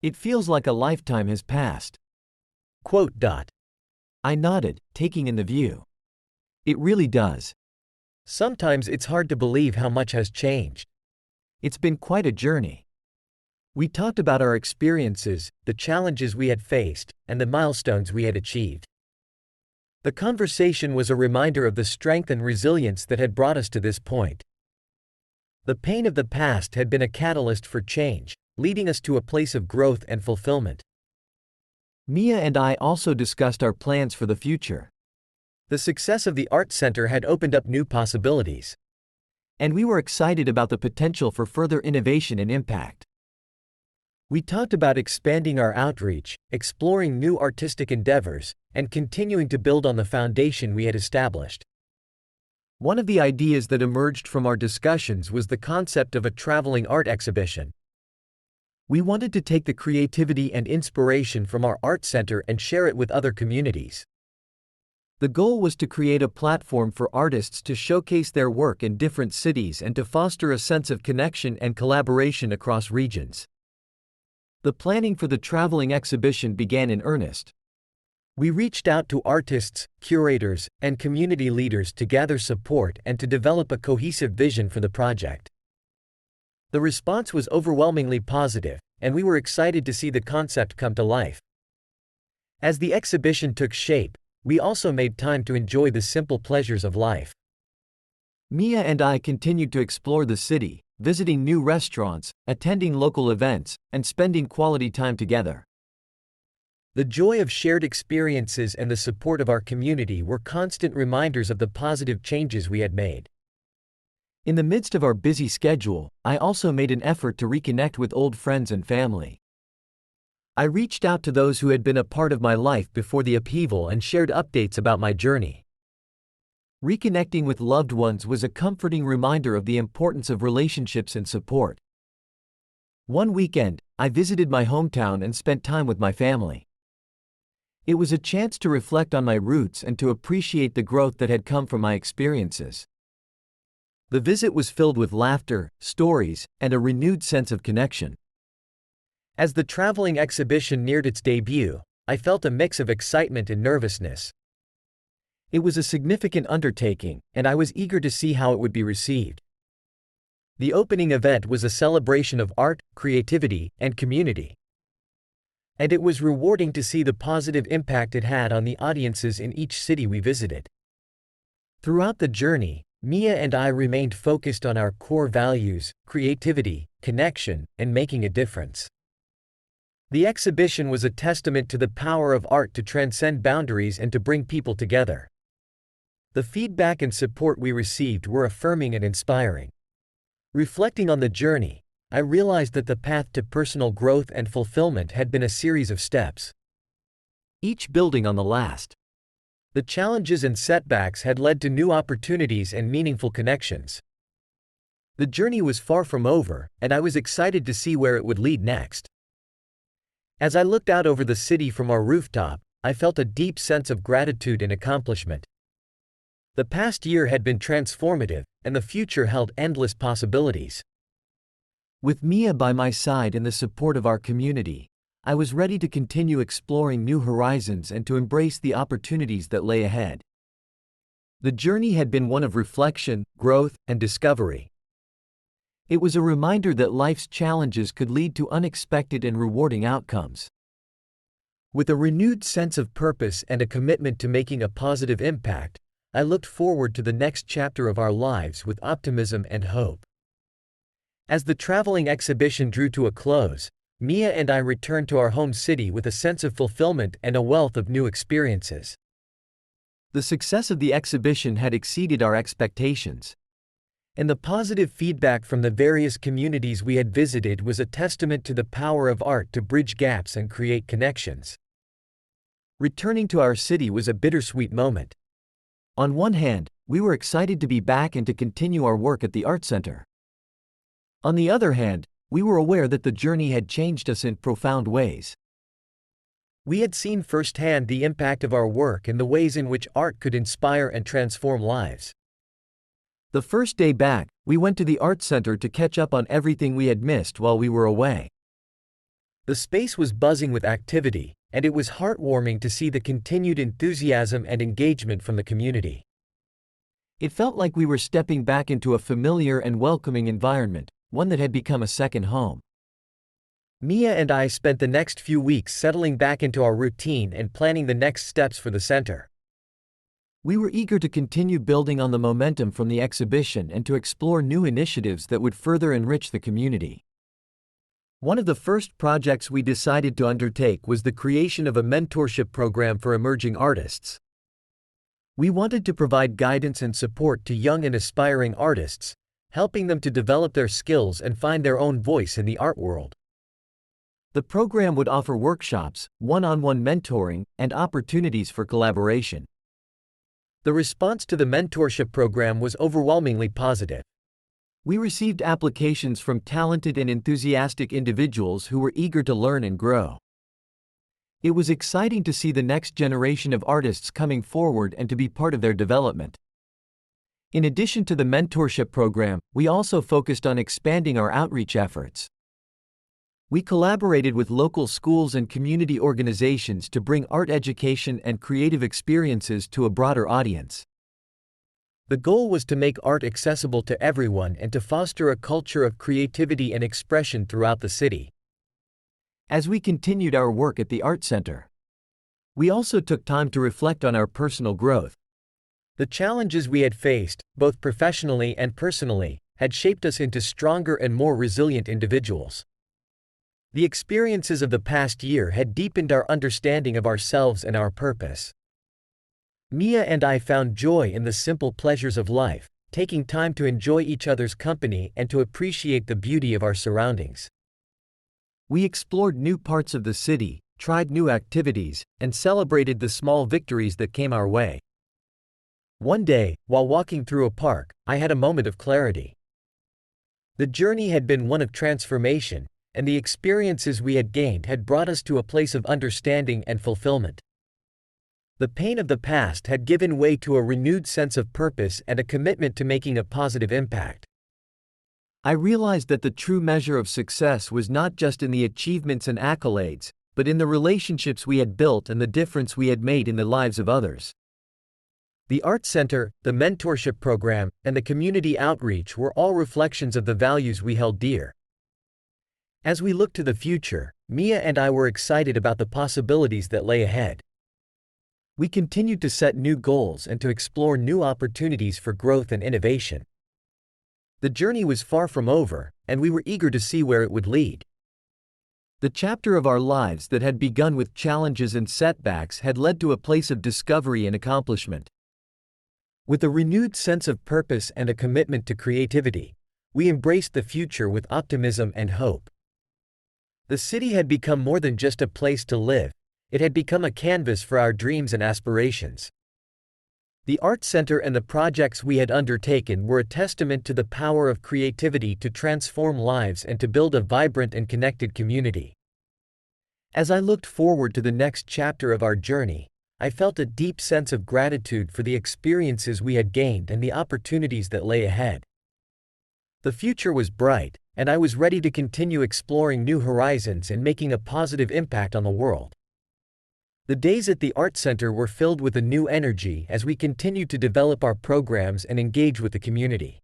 It feels like a lifetime has passed. Quote. I nodded, taking in the view. It really does. Sometimes it's hard to believe how much has changed. It's been quite a journey. We talked about our experiences, the challenges we had faced, and the milestones we had achieved. The conversation was a reminder of the strength and resilience that had brought us to this point. The pain of the past had been a catalyst for change, leading us to a place of growth and fulfillment. Mia and I also discussed our plans for the future. The success of the Art Center had opened up new possibilities. And we were excited about the potential for further innovation and impact. We talked about expanding our outreach, exploring new artistic endeavors, and continuing to build on the foundation we had established. One of the ideas that emerged from our discussions was the concept of a traveling art exhibition. We wanted to take the creativity and inspiration from our art center and share it with other communities. The goal was to create a platform for artists to showcase their work in different cities and to foster a sense of connection and collaboration across regions. The planning for the traveling exhibition began in earnest. We reached out to artists, curators, and community leaders to gather support and to develop a cohesive vision for the project. The response was overwhelmingly positive, and we were excited to see the concept come to life. As the exhibition took shape, we also made time to enjoy the simple pleasures of life. Mia and I continued to explore the city, visiting new restaurants, attending local events, and spending quality time together. The joy of shared experiences and the support of our community were constant reminders of the positive changes we had made. In the midst of our busy schedule, I also made an effort to reconnect with old friends and family. I reached out to those who had been a part of my life before the upheaval and shared updates about my journey. Reconnecting with loved ones was a comforting reminder of the importance of relationships and support. One weekend, I visited my hometown and spent time with my family. It was a chance to reflect on my roots and to appreciate the growth that had come from my experiences. The visit was filled with laughter, stories, and a renewed sense of connection. As the traveling exhibition neared its debut, I felt a mix of excitement and nervousness. It was a significant undertaking, and I was eager to see how it would be received. The opening event was a celebration of art, creativity, and community. And it was rewarding to see the positive impact it had on the audiences in each city we visited. Throughout the journey, Mia and I remained focused on our core values: creativity, connection, and making a difference. The exhibition was a testament to the power of art to transcend boundaries and to bring people together. The feedback and support we received were affirming and inspiring. Reflecting on the journey, I realized that the path to personal growth and fulfillment had been a series of steps, each building on the last. The challenges and setbacks had led to new opportunities and meaningful connections. The journey was far from over, and I was excited to see where it would lead next. As I looked out over the city from our rooftop, I felt a deep sense of gratitude and accomplishment. The past year had been transformative, and the future held endless possibilities. With Mia by my side and the support of our community, I was ready to continue exploring new horizons and to embrace the opportunities that lay ahead. The journey had been one of reflection, growth, and discovery. It was a reminder that life's challenges could lead to unexpected and rewarding outcomes. With a renewed sense of purpose and a commitment to making a positive impact, I looked forward to the next chapter of our lives with optimism and hope. As the traveling exhibition drew to a close, Mia and I returned to our home city with a sense of fulfillment and a wealth of new experiences. The success of the exhibition had exceeded our expectations, and the positive feedback from the various communities we had visited was a testament to the power of art to bridge gaps and create connections. Returning to our city was a bittersweet moment. On one hand, we were excited to be back and to continue our work at the Art Center. On the other hand, we were aware that the journey had changed us in profound ways. We had seen firsthand the impact of our work and the ways in which art could inspire and transform lives. The first day back, we went to the art center to catch up on everything we had missed while we were away. The space was buzzing with activity, and it was heartwarming to see the continued enthusiasm and engagement from the community. It felt like we were stepping back into a familiar and welcoming environment, one that had become a second home. Mia and I spent the next few weeks settling back into our routine and planning the next steps for the center. We were eager to continue building on the momentum from the exhibition and to explore new initiatives that would further enrich the community. One of the first projects we decided to undertake was the creation of a mentorship program for emerging artists. We wanted to provide guidance and support to young and aspiring artists, helping them to develop their skills and find their own voice in the art world. The program would offer workshops, one-on-one mentoring, and opportunities for collaboration. The response to the mentorship program was overwhelmingly positive. We received applications from talented and enthusiastic individuals who were eager to learn and grow. It was exciting to see the next generation of artists coming forward and to be part of their development. In addition to the mentorship program, we also focused on expanding our outreach efforts. We collaborated with local schools and community organizations to bring art education and creative experiences to a broader audience. The goal was to make art accessible to everyone and to foster a culture of creativity and expression throughout the city. As we continued our work at the Art Center, we also took time to reflect on our personal growth. The challenges we had faced, both professionally and personally, had shaped us into stronger and more resilient individuals. The experiences of the past year had deepened our understanding of ourselves and our purpose. Mia and I found joy in the simple pleasures of life, taking time to enjoy each other's company and to appreciate the beauty of our surroundings. We explored new parts of the city, tried new activities, and celebrated the small victories that came our way. One day, while walking through a park, I had a moment of clarity. The journey had been one of transformation, and the experiences we had gained had brought us to a place of understanding and fulfillment. The pain of the past had given way to a renewed sense of purpose and a commitment to making a positive impact. I realized that the true measure of success was not just in the achievements and accolades, but in the relationships we had built and the difference we had made in the lives of others. The Art Center, the mentorship program, and the community outreach were all reflections of the values we held dear. As we looked to the future, Mia and I were excited about the possibilities that lay ahead. We continued to set new goals and to explore new opportunities for growth and innovation. The journey was far from over, and we were eager to see where it would lead. The chapter of our lives that had begun with challenges and setbacks had led to a place of discovery and accomplishment. With a renewed sense of purpose and a commitment to creativity, we embraced the future with optimism and hope. The city had become more than just a place to live, it had become a canvas for our dreams and aspirations. The Art Center and the projects we had undertaken were a testament to the power of creativity to transform lives and to build a vibrant and connected community. As I looked forward to the next chapter of our journey, I felt a deep sense of gratitude for the experiences we had gained and the opportunities that lay ahead. The future was bright, and I was ready to continue exploring new horizons and making a positive impact on the world. The days at the Art Center were filled with a new energy as we continued to develop our programs and engage with the community.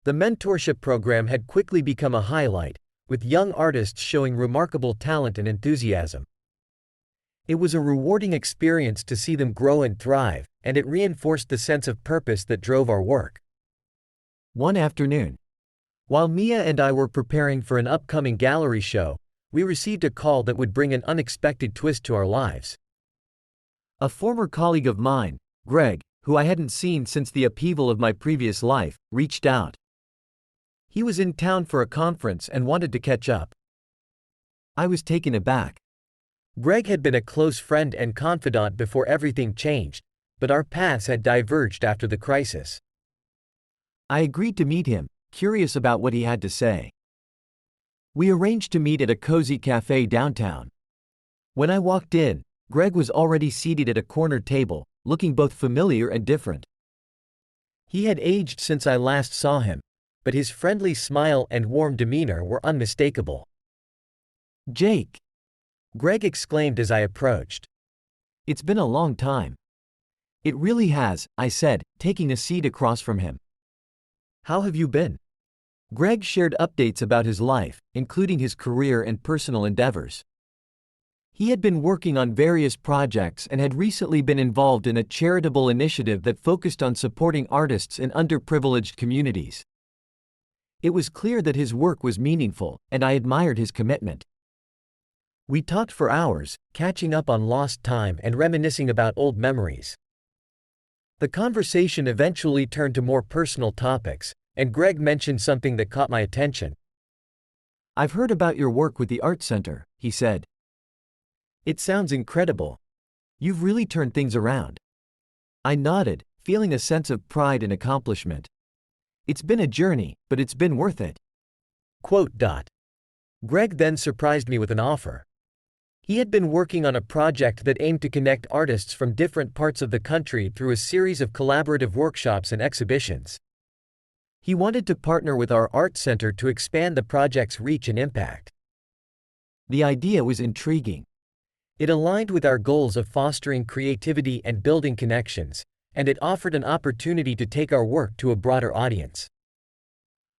The mentorship program had quickly become a highlight, with young artists showing remarkable talent and enthusiasm. It was a rewarding experience to see them grow and thrive, and it reinforced the sense of purpose that drove our work. One afternoon, while Mia and I were preparing for an upcoming gallery show, we received a call that would bring an unexpected twist to our lives. A former colleague of mine, Greg, who I hadn't seen since the upheaval of my previous life, reached out. He was in town for a conference and wanted to catch up. I was taken aback. Greg had been a close friend and confidant before everything changed, but our paths had diverged after the crisis. I agreed to meet him, curious about what he had to say. We arranged to meet at a cozy cafe downtown. When I walked in, Greg was already seated at a corner table, looking both familiar and different. He had aged since I last saw him, but his friendly smile and warm demeanor were unmistakable. "Jake!" Greg exclaimed as I approached. "It's been a long time." "It really has," I said, taking a seat across from him. "How have you been?" Greg shared updates about his life, including his career and personal endeavors. He had been working on various projects and had recently been involved in a charitable initiative that focused on supporting artists in underprivileged communities. It was clear that his work was meaningful, and I admired his commitment. We talked for hours, catching up on lost time and reminiscing about old memories. The conversation eventually turned to more personal topics, and Greg mentioned something that caught my attention. "I've heard about your work with the Art Center," he said. "It sounds incredible. You've really turned things around." I nodded, feeling a sense of pride and accomplishment. "It's been a journey, but it's been worth it." Greg then surprised me with an offer. He had been working on a project that aimed to connect artists from different parts of the country through a series of collaborative workshops and exhibitions. He wanted to partner with our art center to expand the project's reach and impact. The idea was intriguing. It aligned with our goals of fostering creativity and building connections, and it offered an opportunity to take our work to a broader audience.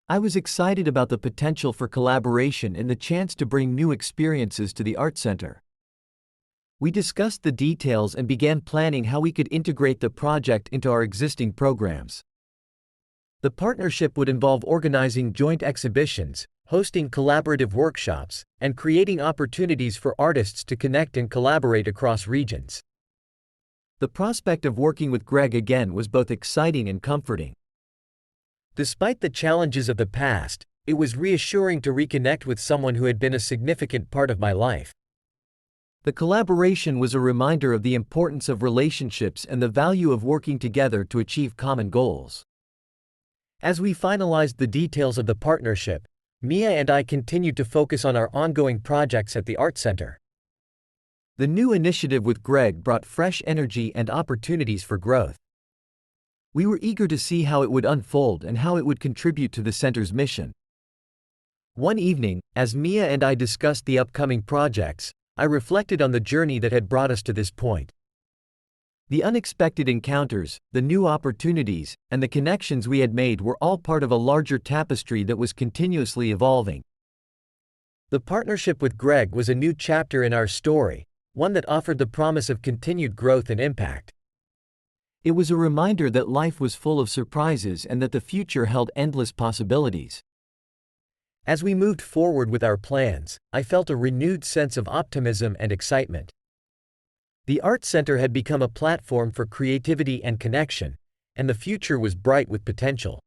I was excited about the potential for collaboration and the chance to bring new experiences to the Art Center. We discussed the details and began planning how we could integrate the project into our existing programs. The partnership would involve organizing joint exhibitions, hosting collaborative workshops, and creating opportunities for artists to connect and collaborate across regions. The prospect of working with Greg again was both exciting and comforting. Despite the challenges of the past, it was reassuring to reconnect with someone who had been a significant part of my life. The collaboration was a reminder of the importance of relationships and the value of working together to achieve common goals. As we finalized the details of the partnership, Mia and I continued to focus on our ongoing projects at the Art Center. The new initiative with Greg brought fresh energy and opportunities for growth. We were eager to see how it would unfold and how it would contribute to the center's mission. One evening, as Mia and I discussed the upcoming projects, I reflected on the journey that had brought us to this point. The unexpected encounters, the new opportunities, and the connections we had made were all part of a larger tapestry that was continuously evolving. The partnership with Greg was a new chapter in our story, one that offered the promise of continued growth and impact. It was a reminder that life was full of surprises and that the future held endless possibilities. As we moved forward with our plans, I felt a renewed sense of optimism and excitement. The Art Center had become a platform for creativity and connection, and the future was bright with potential.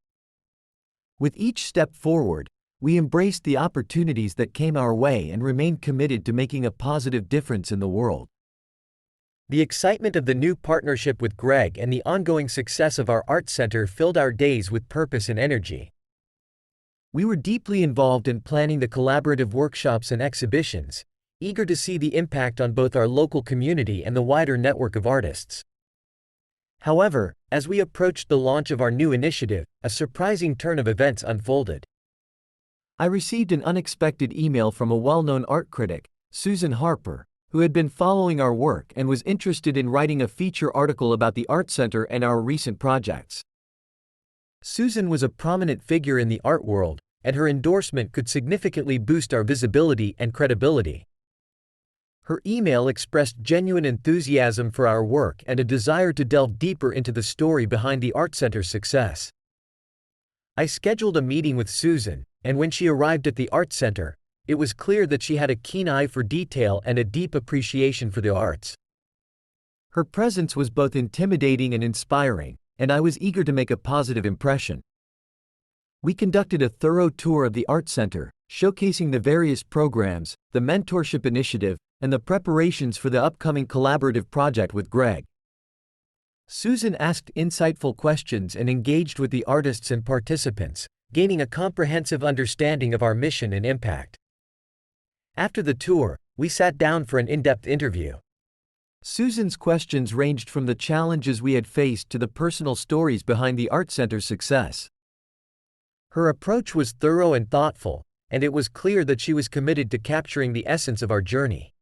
With each step forward, we embraced the opportunities that came our way and remained committed to making a positive difference in the world. The excitement of the new partnership with Greg and the ongoing success of our Art Center filled our days with purpose and energy. We were deeply involved in planning the collaborative workshops and exhibitions, eager to see the impact on both our local community and the wider network of artists. However, as we approached the launch of our new initiative, a surprising turn of events unfolded. I received an unexpected email from a well-known art critic, Susan Harper, who had been following our work and was interested in writing a feature article about the Art Center and our recent projects. Susan was a prominent figure in the art world, and her endorsement could significantly boost our visibility and credibility. Her email expressed genuine enthusiasm for our work and a desire to delve deeper into the story behind the Art Center's success. I scheduled a meeting with Susan, and when she arrived at the Art Center, it was clear that she had a keen eye for detail and a deep appreciation for the arts. Her presence was both intimidating and inspiring, and I was eager to make a positive impression. We conducted a thorough tour of the Art Center, showcasing the various programs, the mentorship initiative, and the preparations for the upcoming collaborative project with Greg. Susan asked insightful questions and engaged with the artists and participants, gaining a comprehensive understanding of our mission and impact. After the tour, we sat down for an in-depth interview. Susan's questions ranged from the challenges we had faced to the personal stories behind the art center's success. Her approach was thorough and thoughtful, and it was clear that she was committed to capturing the essence of our journey.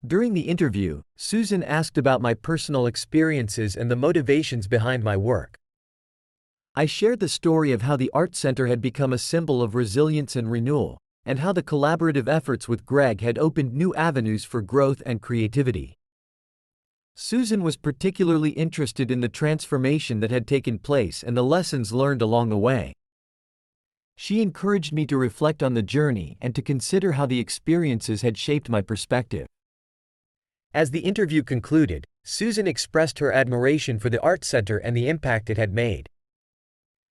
During the interview, Susan asked about my personal experiences and the motivations behind my work. I shared the story of how the art center had become a symbol of resilience and renewal, and how the collaborative efforts with Greg had opened new avenues for growth and creativity. Susan was particularly interested in the transformation that had taken place and the lessons learned along the way. She encouraged me to reflect on the journey and to consider how the experiences had shaped my perspective. As the interview concluded, Susan expressed her admiration for the art center and the impact it had made.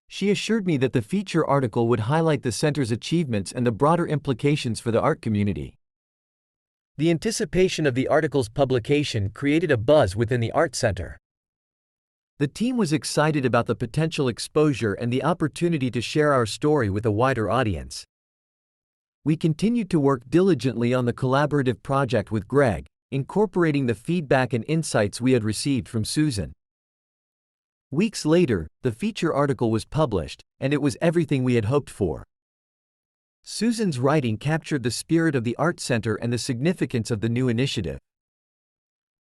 She assured me that the feature article would highlight the center's achievements and the broader implications for the art community. The anticipation of the article's publication created a buzz within the art center. The team was excited about the potential exposure and the opportunity to share our story with a wider audience. We continued to work diligently on the collaborative project with Greg, incorporating the feedback and insights we had received from Susan. Weeks later, the feature article was published, and it was everything we had hoped for. Susan's writing captured the spirit of the art center and the significance of the new initiative.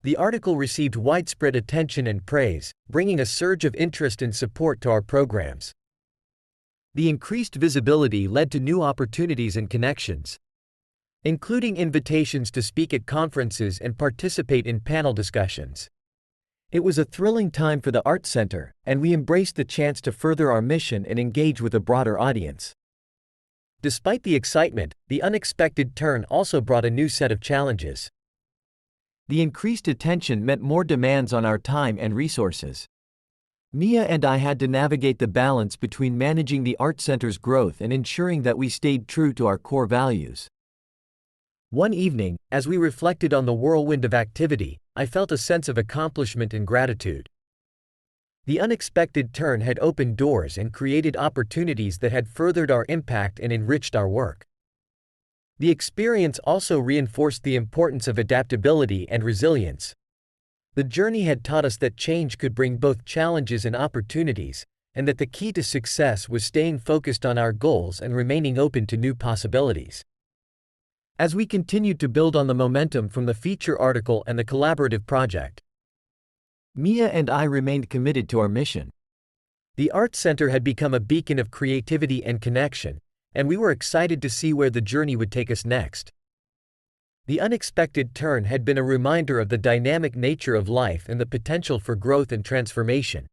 The article received widespread attention and praise, bringing a surge of interest and support to our programs. The increased visibility led to new opportunities and connections, including invitations to speak at conferences and participate in panel discussions. It was a thrilling time for the art center, and we embraced the chance to further our mission and engage with a broader audience. Despite the excitement, the unexpected turn also brought a new set of challenges. The increased attention meant more demands on our time and resources. Mia and I had to navigate the balance between managing the art center's growth and ensuring that we stayed true to our core values. One evening, as we reflected on the whirlwind of activity, I felt a sense of accomplishment and gratitude. The unexpected turn had opened doors and created opportunities that had furthered our impact and enriched our work. The experience also reinforced the importance of adaptability and resilience. The journey had taught us that change could bring both challenges and opportunities, and that the key to success was staying focused on our goals and remaining open to new possibilities. As we continued to build on the momentum from the feature article and the collaborative project, Mia and I remained committed to our mission. The art center had become a beacon of creativity and connection, and we were excited to see where the journey would take us next. The unexpected turn had been a reminder of the dynamic nature of life and the potential for growth and transformation.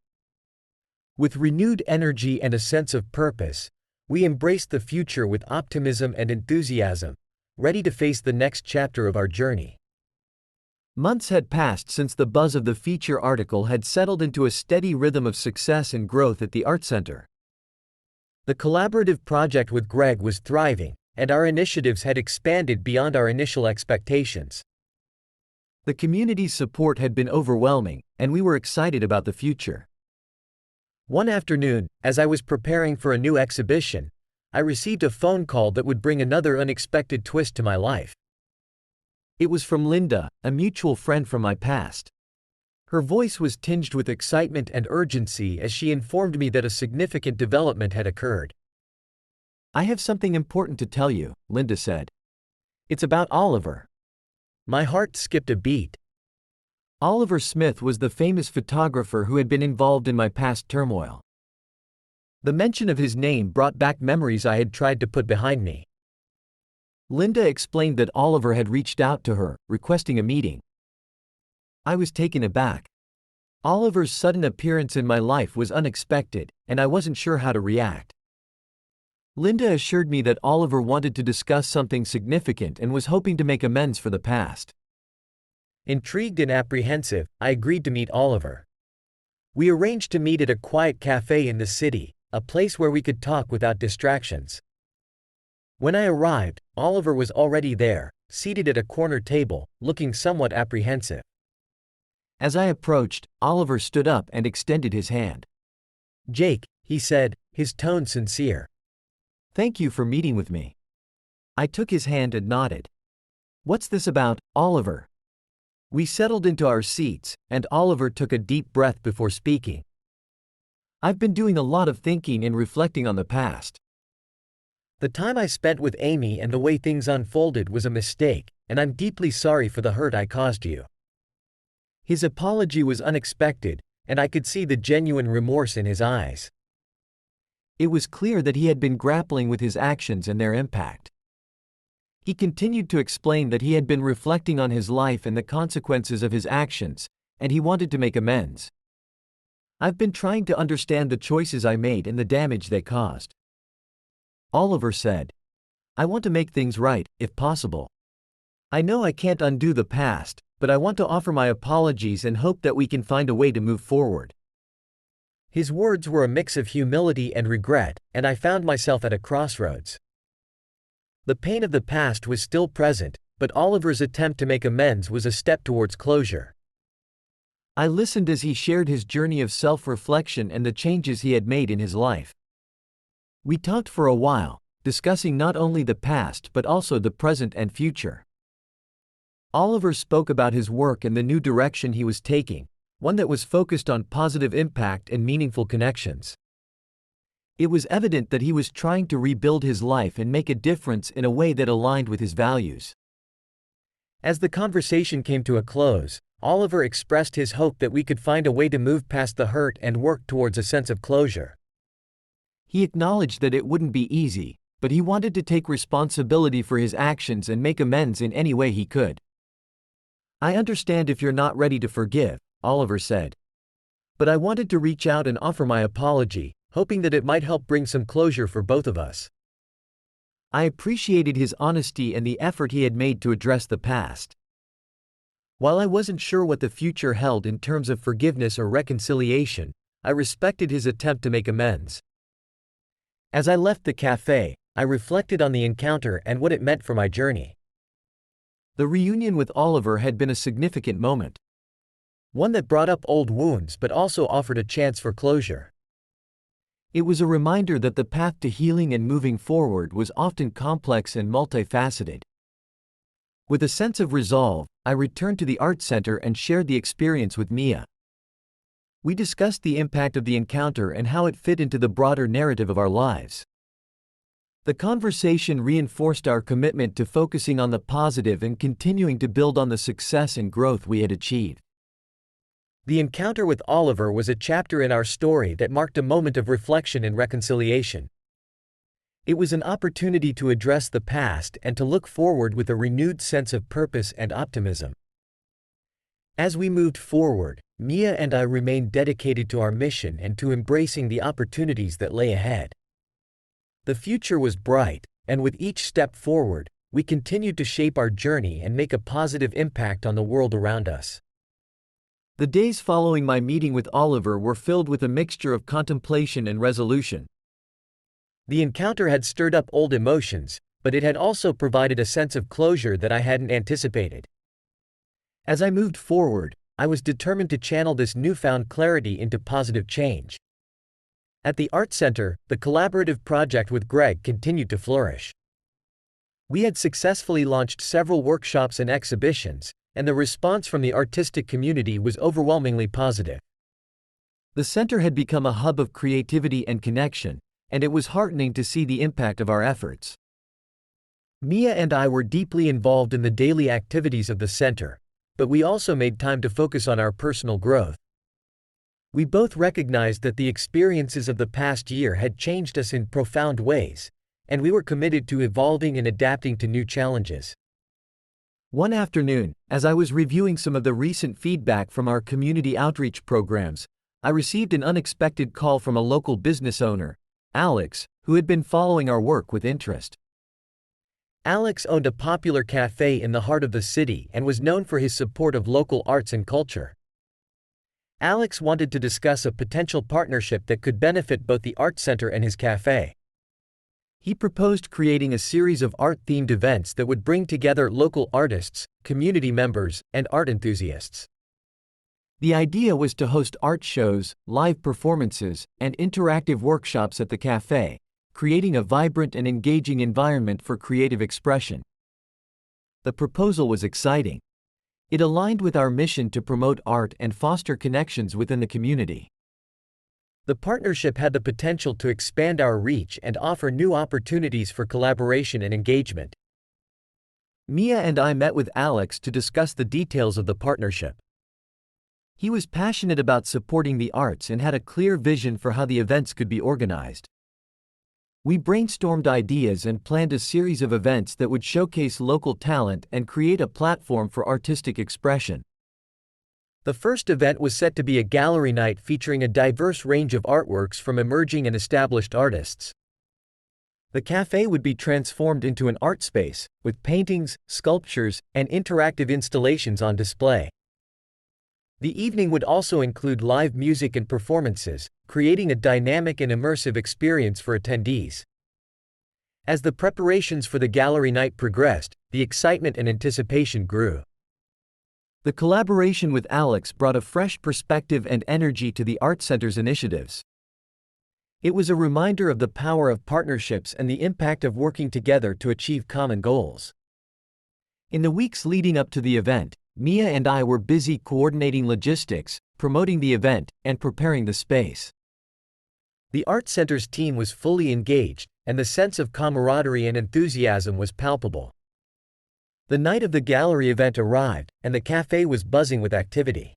With renewed energy and a sense of purpose, we embraced the future with optimism and enthusiasm, ready to face the next chapter of our journey. Months had passed since the buzz of the feature article had settled into a steady rhythm of success and growth at the art center. The collaborative project with Greg was thriving, and our initiatives had expanded beyond our initial expectations. The community's support had been overwhelming, and we were excited about the future. One afternoon, as I was preparing for a new exhibition, I received a phone call that would bring another unexpected twist to my life. It was from Linda, a mutual friend from my past. Her voice was tinged with excitement and urgency as she informed me that a significant development had occurred. "I have something important to tell you," Linda said. "It's about Oliver." My heart skipped a beat. Oliver Smith was the famous photographer who had been involved in my past turmoil. The mention of his name brought back memories I had tried to put behind me. Linda explained that Oliver had reached out to her, requesting a meeting. I was taken aback. Oliver's sudden appearance in my life was unexpected, and I wasn't sure how to react. Linda assured me that Oliver wanted to discuss something significant and was hoping to make amends for the past. Intrigued and apprehensive, I agreed to meet Oliver. We arranged to meet at a quiet cafe in the city, a place where we could talk without distractions. When I arrived, Oliver was already there, seated at a corner table, looking somewhat apprehensive. As I approached, Oliver stood up and extended his hand. "Jake," he said, his tone sincere. "Thank you for meeting with me." I took his hand and nodded. "What's this about, Oliver?" We settled into our seats, and Oliver took a deep breath before speaking. I've been doing a lot of thinking and reflecting on the past. The time I spent with Amy and the way things unfolded was a mistake, and I'm deeply sorry for the hurt I caused you. His apology was unexpected, and I could see the genuine remorse in his eyes. It was clear that he had been grappling with his actions and their impact. He continued to explain that he had been reflecting on his life and the consequences of his actions, and he wanted to make amends. I've been trying to understand the choices I made and the damage they caused. Oliver said, I want to make things right, if possible. I know I can't undo the past, but I want to offer my apologies and hope that we can find a way to move forward. His words were a mix of humility and regret, and I found myself at a crossroads. The pain of the past was still present, but Oliver's attempt to make amends was a step towards closure. I listened as he shared his journey of self-reflection and the changes he had made in his life. We talked for a while, discussing not only the past but also the present and future. Oliver spoke about his work and the new direction he was taking, one that was focused on positive impact and meaningful connections. It was evident that he was trying to rebuild his life and make a difference in a way that aligned with his values. As the conversation came to a close, Oliver expressed his hope that we could find a way to move past the hurt and work towards a sense of closure. He acknowledged that it wouldn't be easy, but he wanted to take responsibility for his actions and make amends in any way he could. I understand if you're not ready to forgive, Oliver said. But I wanted to reach out and offer my apology, hoping that it might help bring some closure for both of us. I appreciated his honesty and the effort he had made to address the past. While I wasn't sure what the future held in terms of forgiveness or reconciliation, I respected his attempt to make amends. As I left the cafe, I reflected on the encounter and what it meant for my journey. The reunion with Oliver had been a significant moment. One that brought up old wounds but also offered a chance for closure. It was a reminder that the path to healing and moving forward was often complex and multifaceted. With a sense of resolve, I returned to the art center and shared the experience with Mia. We discussed the impact of the encounter and how it fit into the broader narrative of our lives. The conversation reinforced our commitment to focusing on the positive and continuing to build on the success and growth we had achieved. The encounter with Oliver was a chapter in our story that marked a moment of reflection and reconciliation. It was an opportunity to address the past and to look forward with a renewed sense of purpose and optimism. As we moved forward, Mia and I remained dedicated to our mission and to embracing the opportunities that lay ahead. The future was bright, and with each step forward, we continued to shape our journey and make a positive impact on the world around us. The days following my meeting with Oliver were filled with a mixture of contemplation and resolution. The encounter had stirred up old emotions, but it had also provided a sense of closure that I hadn't anticipated. As I moved forward, I was determined to channel this newfound clarity into positive change. At the Art Center, the collaborative project with Greg continued to flourish. We had successfully launched several workshops and exhibitions, and the response from the artistic community was overwhelmingly positive. The center had become a hub of creativity and connection, and it was heartening to see the impact of our efforts. Mia and I were deeply involved in the daily activities of the center, but we also made time to focus on our personal growth. We both recognized that the experiences of the past year had changed us in profound ways, and we were committed to evolving and adapting to new challenges. One afternoon, as I was reviewing some of the recent feedback from our community outreach programs, I received an unexpected call from a local business owner, Alex, who had been following our work with interest. Alex owned a popular cafe in the heart of the city and was known for his support of local arts and culture. Alex wanted to discuss a potential partnership that could benefit both the art center and his cafe. He proposed creating a series of art-themed events that would bring together local artists, community members, and art enthusiasts. The idea was to host art shows, live performances, and interactive workshops at the cafe, creating a vibrant and engaging environment for creative expression. The proposal was exciting. It aligned with our mission to promote art and foster connections within the community. The partnership had the potential to expand our reach and offer new opportunities for collaboration and engagement. Mia and I met with Alex to discuss the details of the partnership. He was passionate about supporting the arts and had a clear vision for how the events could be organized. We brainstormed ideas and planned a series of events that would showcase local talent and create a platform for artistic expression. The first event was set to be a gallery night featuring a diverse range of artworks from emerging and established artists. The cafe would be transformed into an art space, with paintings, sculptures, and interactive installations on display. The evening would also include live music and performances, creating a dynamic and immersive experience for attendees. As the preparations for the gallery night progressed, the excitement and anticipation grew. The collaboration with Alex brought a fresh perspective and energy to the Art Center's initiatives. It was a reminder of the power of partnerships and the impact of working together to achieve common goals. In the weeks leading up to the event, Mia and I were busy coordinating logistics, promoting the event, and preparing the space. The Art Center's team was fully engaged, and the sense of camaraderie and enthusiasm was palpable. The night of the gallery event arrived, and the cafe was buzzing with activity.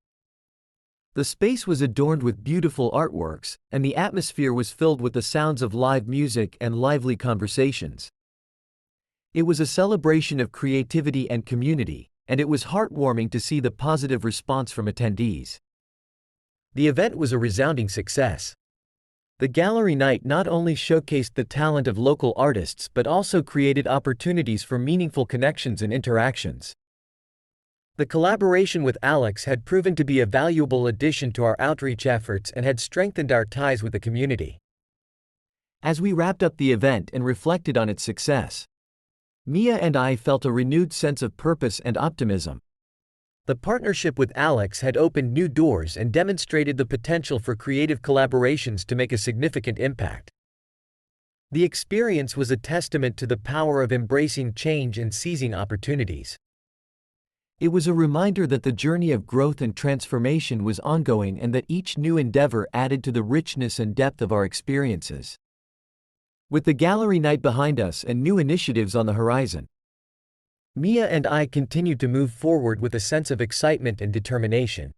The space was adorned with beautiful artworks, and the atmosphere was filled with the sounds of live music and lively conversations. It was a celebration of creativity and community, and it was heartwarming to see the positive response from attendees. The event was a resounding success. The gallery night not only showcased the talent of local artists but also created opportunities for meaningful connections and interactions. The collaboration with Alex had proven to be a valuable addition to our outreach efforts and had strengthened our ties with the community. As we wrapped up the event and reflected on its success, Mia and I felt a renewed sense of purpose and optimism. The partnership with Alex had opened new doors and demonstrated the potential for creative collaborations to make a significant impact. The experience was a testament to the power of embracing change and seizing opportunities. It was a reminder that the journey of growth and transformation was ongoing and that each new endeavor added to the richness and depth of our experiences. With the gallery night behind us and new initiatives on the horizon, Mia and I continued to move forward with a sense of excitement and determination.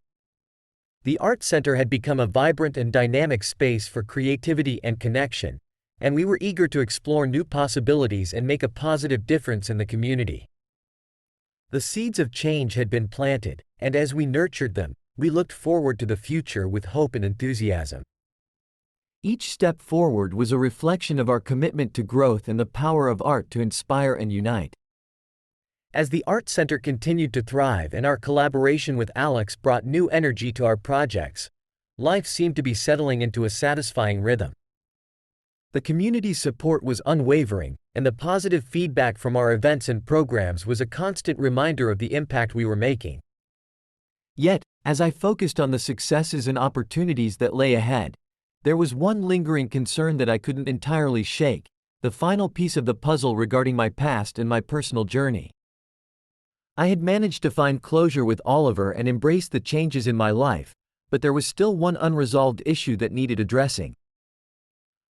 The Art Center had become a vibrant and dynamic space for creativity and connection, and we were eager to explore new possibilities and make a positive difference in the community. The seeds of change had been planted, and as we nurtured them, we looked forward to the future with hope and enthusiasm. Each step forward was a reflection of our commitment to growth and the power of art to inspire and unite. As the Art Center continued to thrive and our collaboration with Alex brought new energy to our projects, life seemed to be settling into a satisfying rhythm. The community's support was unwavering, and the positive feedback from our events and programs was a constant reminder of the impact we were making. Yet, as I focused on the successes and opportunities that lay ahead, there was one lingering concern that I couldn't entirely shake: the final piece of the puzzle regarding my past and my personal journey. I had managed to find closure with Oliver and embrace the changes in my life, but there was still one unresolved issue that needed addressing.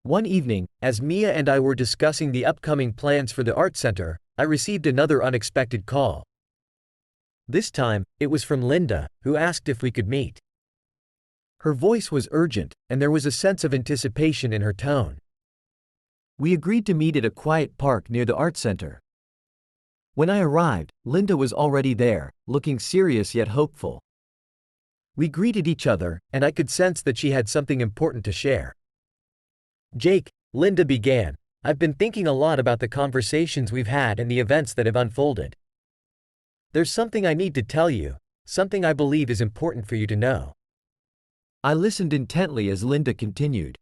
One evening, as Mia and I were discussing the upcoming plans for the Art Center, I received another unexpected call. This time, it was from Linda, who asked if we could meet. Her voice was urgent, and there was a sense of anticipation in her tone. We agreed to meet at a quiet park near the Art Center. When I arrived, Linda was already there, looking serious yet hopeful. We greeted each other, and I could sense that she had something important to share. "Jake," Linda began, "I've been thinking a lot about the conversations we've had and the events that have unfolded. There's something I need to tell you, something I believe is important for you to know." I listened intently as Linda continued.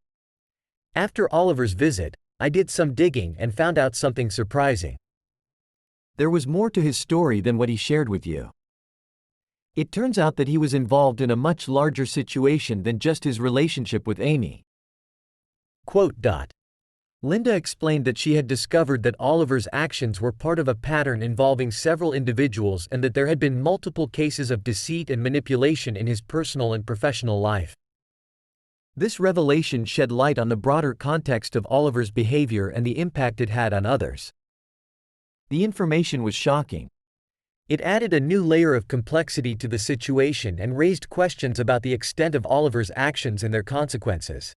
"After Oliver's visit, I did some digging and found out something surprising. There was more to his story than what he shared with you. It turns out that he was involved in a much larger situation than just his relationship with Amy." Linda explained that she had discovered that Oliver's actions were part of a pattern involving several individuals and that there had been multiple cases of deceit and manipulation in his personal and professional life. This revelation shed light on the broader context of Oliver's behavior and the impact it had on others. The information was shocking. It added a new layer of complexity to the situation and raised questions about the extent of Oliver's actions and their consequences.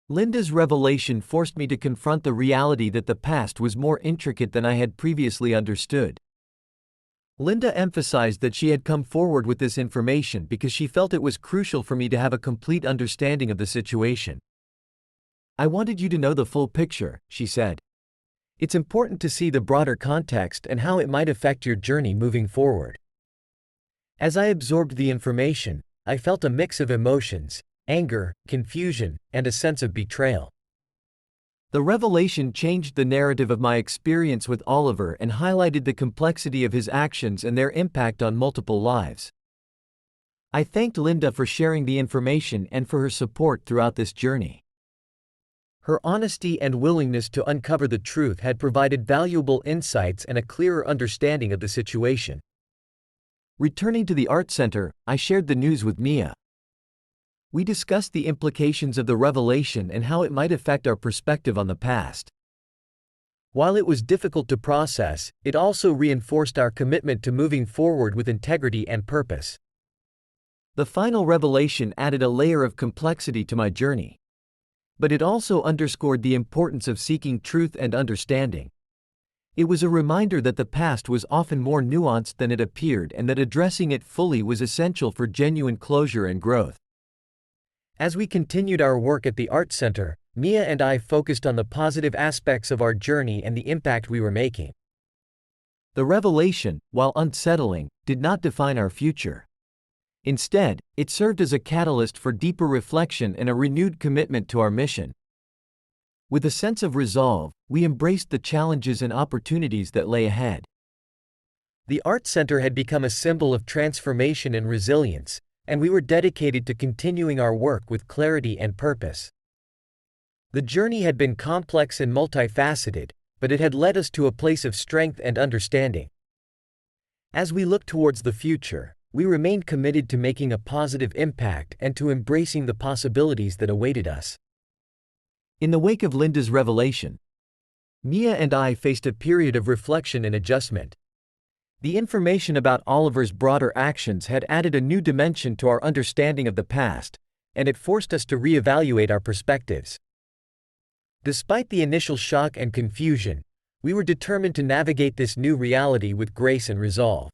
Linda's revelation forced me to confront the reality that the past was more intricate than I had previously understood. Linda emphasized that she had come forward with this information because she felt it was crucial for me to have a complete understanding of the situation. "I wanted you to know the full picture," she said. "It's important to see the broader context and how it might affect your journey moving forward." As I absorbed the information, I felt a mix of emotions: anger, confusion, and a sense of betrayal. The revelation changed the narrative of my experience with Oliver and highlighted the complexity of his actions and their impact on multiple lives. I thanked Linda for sharing the information and for her support throughout this journey. Her honesty and willingness to uncover the truth had provided valuable insights and a clearer understanding of the situation. Returning to the art center, I shared the news with Mia. We discussed the implications of the revelation and how it might affect our perspective on the past. While it was difficult to process, it also reinforced our commitment to moving forward with integrity and purpose. The final revelation added a layer of complexity to my journey. But it also underscored the importance of seeking truth and understanding. It was a reminder that the past was often more nuanced than it appeared and that addressing it fully was essential for genuine closure and growth. As we continued our work at the Art Center, Mia and I focused on the positive aspects of our journey and the impact we were making. The revelation, while unsettling, did not define our future. Instead, it served as a catalyst for deeper reflection and a renewed commitment to our mission. With a sense of resolve, we embraced the challenges and opportunities that lay ahead. The Art Center had become a symbol of transformation and resilience, and we were dedicated to continuing our work with clarity and purpose. The journey had been complex and multifaceted, but it had led us to a place of strength and understanding. As we look towards the future, we remained committed to making a positive impact and to embracing the possibilities that awaited us. In the wake of Linda's revelation, Mia and I faced a period of reflection and adjustment. The information about Oliver's broader actions had added a new dimension to our understanding of the past, and it forced us to reevaluate our perspectives. Despite the initial shock and confusion, we were determined to navigate this new reality with grace and resolve.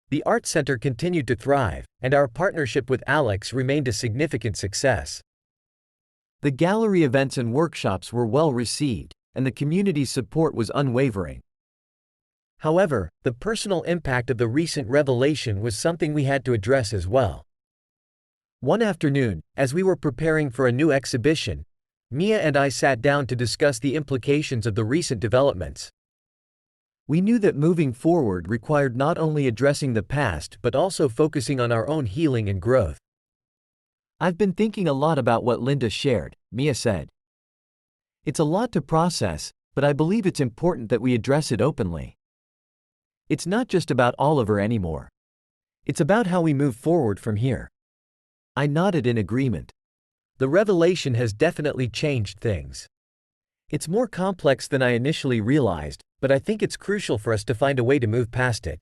The Art Center continued to thrive, and our partnership with Alex remained a significant success. The gallery events and workshops were well received, and the community's support was unwavering. However, the personal impact of the recent revelation was something we had to address as well. One afternoon, as we were preparing for a new exhibition, Mia and I sat down to discuss the implications of the recent developments. We knew that moving forward required not only addressing the past but also focusing on our own healing and growth. "I've been thinking a lot about what Linda shared," Mia said. "It's a lot to process, but I believe it's important that we address it openly. It's not just about Oliver anymore. It's about how we move forward from here." I nodded in agreement. The revelation has definitely changed things. It's more complex than I initially realized, but I think it's crucial for us to find a way to move past it.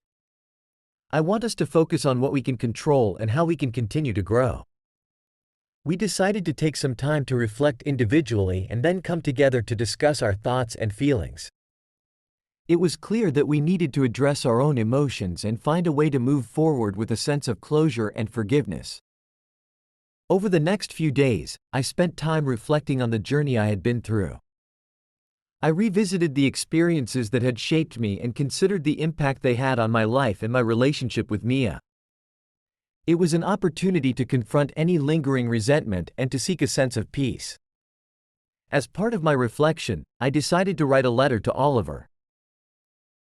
I want us to focus on what we can control and how we can continue to grow. We decided to take some time to reflect individually and then come together to discuss our thoughts and feelings. It was clear that we needed to address our own emotions and find a way to move forward with a sense of closure and forgiveness. Over the next few days, I spent time reflecting on the journey I had been through. I revisited the experiences that had shaped me and considered the impact they had on my life and my relationship with Mia. It was an opportunity to confront any lingering resentment and to seek a sense of peace. As part of my reflection, I decided to write a letter to Oliver.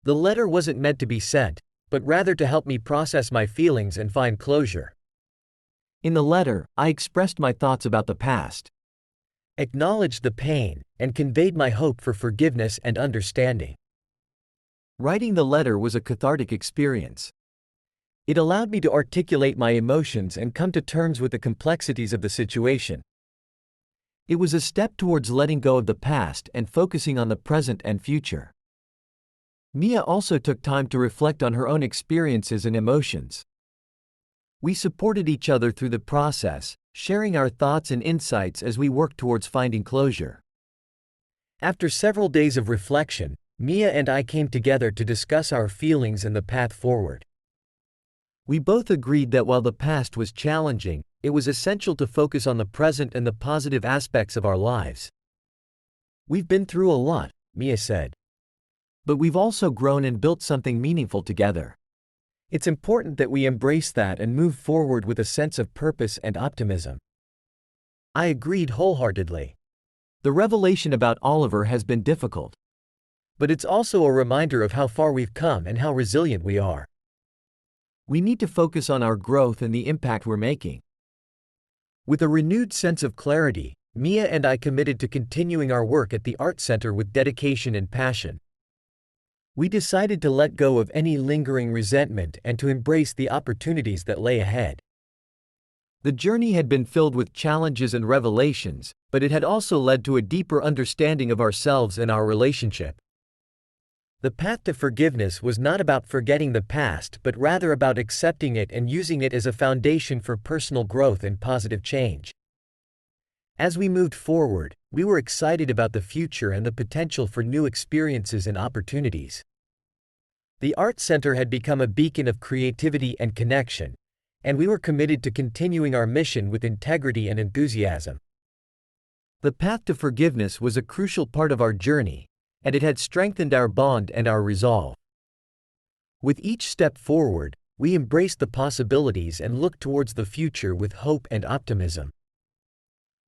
The letter wasn't meant to be sent, but rather to help me process my feelings and find closure. In the letter, I expressed my thoughts about the past. acknowledged the pain, and conveyed my hope for forgiveness and understanding. Writing the letter was a cathartic experience. It allowed me to articulate my emotions and come to terms with the complexities of the situation. It was a step towards letting go of the past and focusing on the present and future. Mia also took time to reflect on her own experiences and emotions. We supported each other through the process, sharing our thoughts and insights as we worked towards finding closure. After several days of reflection, Mia and I came together to discuss our feelings and the path forward. We both agreed that while the past was challenging, it was essential to focus on the present and the positive aspects of our lives. "We've been through a lot," Mia said. "But we've also grown and built something meaningful together. It's important that we embrace that and move forward with a sense of purpose and optimism." I agreed wholeheartedly. The revelation about Oliver has been difficult. But it's also a reminder of how far we've come and how resilient we are. We need to focus on our growth and the impact we're making. With a renewed sense of clarity, Mia and I committed to continuing our work at the Art Center with dedication and passion. We decided to let go of any lingering resentment and to embrace the opportunities that lay ahead. The journey had been filled with challenges and revelations, but it had also led to a deeper understanding of ourselves and our relationship. The path to forgiveness was not about forgetting the past but rather about accepting it and using it as a foundation for personal growth and positive change. As we moved forward, we were excited about the future and the potential for new experiences and opportunities. The Art Center had become a beacon of creativity and connection, and we were committed to continuing our mission with integrity and enthusiasm. The path to forgiveness was a crucial part of our journey, and it had strengthened our bond and our resolve. With each step forward, we embraced the possibilities and looked towards the future with hope and optimism.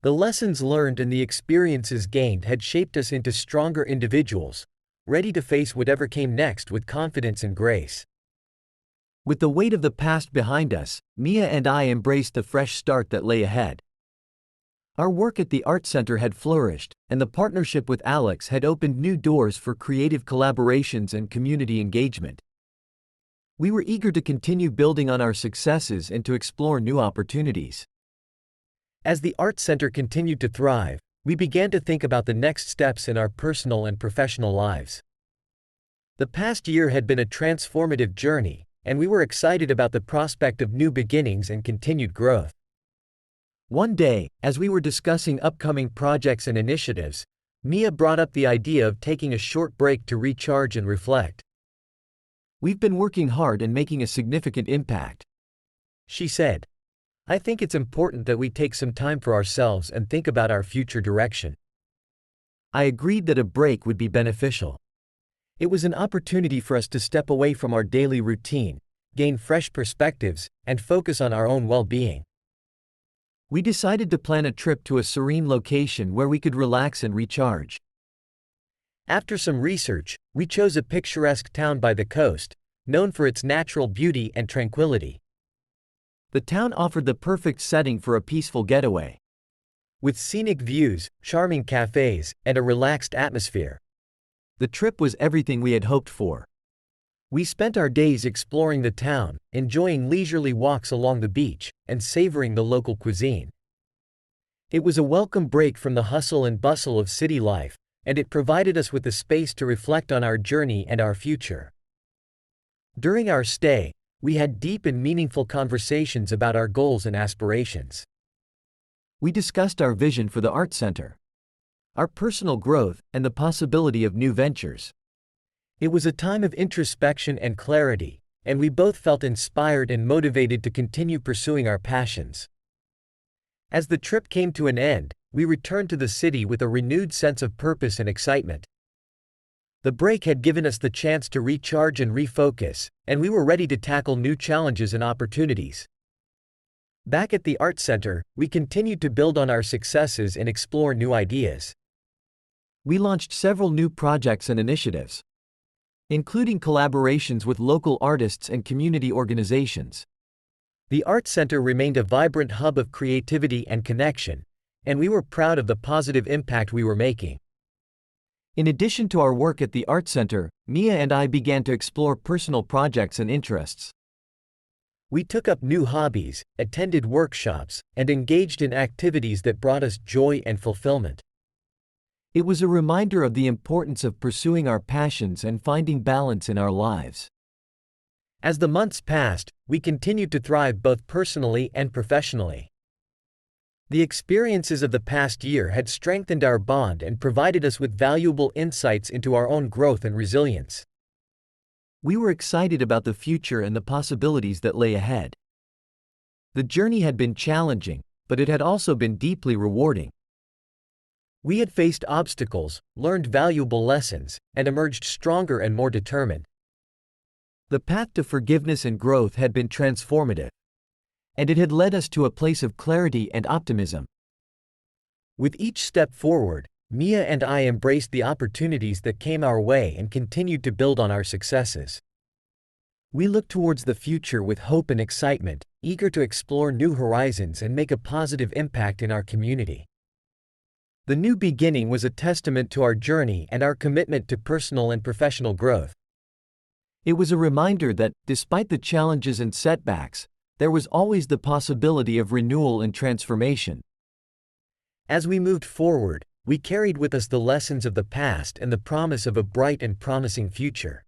The lessons learned and the experiences gained had shaped us into stronger individuals, ready to face whatever came next with confidence and grace. With the weight of the past behind us, Mia and I embraced the fresh start that lay ahead. Our work at the Art Center had flourished, and the partnership with Alex had opened new doors for creative collaborations and community engagement. We were eager to continue building on our successes and to explore new opportunities. As the Art Center continued to thrive, we began to think about the next steps in our personal and professional lives. The past year had been a transformative journey, and we were excited about the prospect of new beginnings and continued growth. One day, as we were discussing upcoming projects and initiatives, Mia brought up the idea of taking a short break to recharge and reflect. "We've been working hard and making a significant impact," she said. "I think it's important that we take some time for ourselves and think about our future direction." I agreed that a break would be beneficial. It was an opportunity for us to step away from our daily routine, gain fresh perspectives, and focus on our own well-being. We decided to plan a trip to a serene location where we could relax and recharge. After some research, we chose a picturesque town by the coast, known for its natural beauty and tranquility. The town offered the perfect setting for a peaceful getaway. With scenic views, charming cafes, and a relaxed atmosphere. The trip was everything we had hoped for. We spent our days exploring the town, enjoying leisurely walks along the beach, and savoring the local cuisine. It was a welcome break from the hustle and bustle of city life, and it provided us with the space to reflect on our journey and our future. During our stay, we had deep and meaningful conversations about our goals and aspirations. We discussed our vision for the Art Center, our personal growth, and the possibility of new ventures. It was a time of introspection and clarity, and we both felt inspired and motivated to continue pursuing our passions. As the trip came to an end, we returned to the city with a renewed sense of purpose and excitement. The break had given us the chance to recharge and refocus, and we were ready to tackle new challenges and opportunities. Back at the Art Center, we continued to build on our successes and explore new ideas. We launched several new projects and initiatives, including collaborations with local artists and community organizations. The Art Center remained a vibrant hub of creativity and connection, and we were proud of the positive impact we were making. In addition to our work at the Art Center, Mia and I began to explore personal projects and interests. We took up new hobbies, attended workshops, and engaged in activities that brought us joy and fulfillment. It was a reminder of the importance of pursuing our passions and finding balance in our lives. As the months passed, we continued to thrive both personally and professionally. The experiences of the past year had strengthened our bond and provided us with valuable insights into our own growth and resilience. We were excited about the future and the possibilities that lay ahead. The journey had been challenging, but it had also been deeply rewarding. We had faced obstacles, learned valuable lessons, and emerged stronger and more determined. The path to forgiveness and growth had been transformative, and it had led us to a place of clarity and optimism. With each step forward, Mia and I embraced the opportunities that came our way and continued to build on our successes. We looked towards the future with hope and excitement, eager to explore new horizons and make a positive impact in our community. The new beginning was a testament to our journey and our commitment to personal and professional growth. It was a reminder that, despite the challenges and setbacks, there was always the possibility of renewal and transformation. As we moved forward, we carried with us the lessons of the past and the promise of a bright and promising future.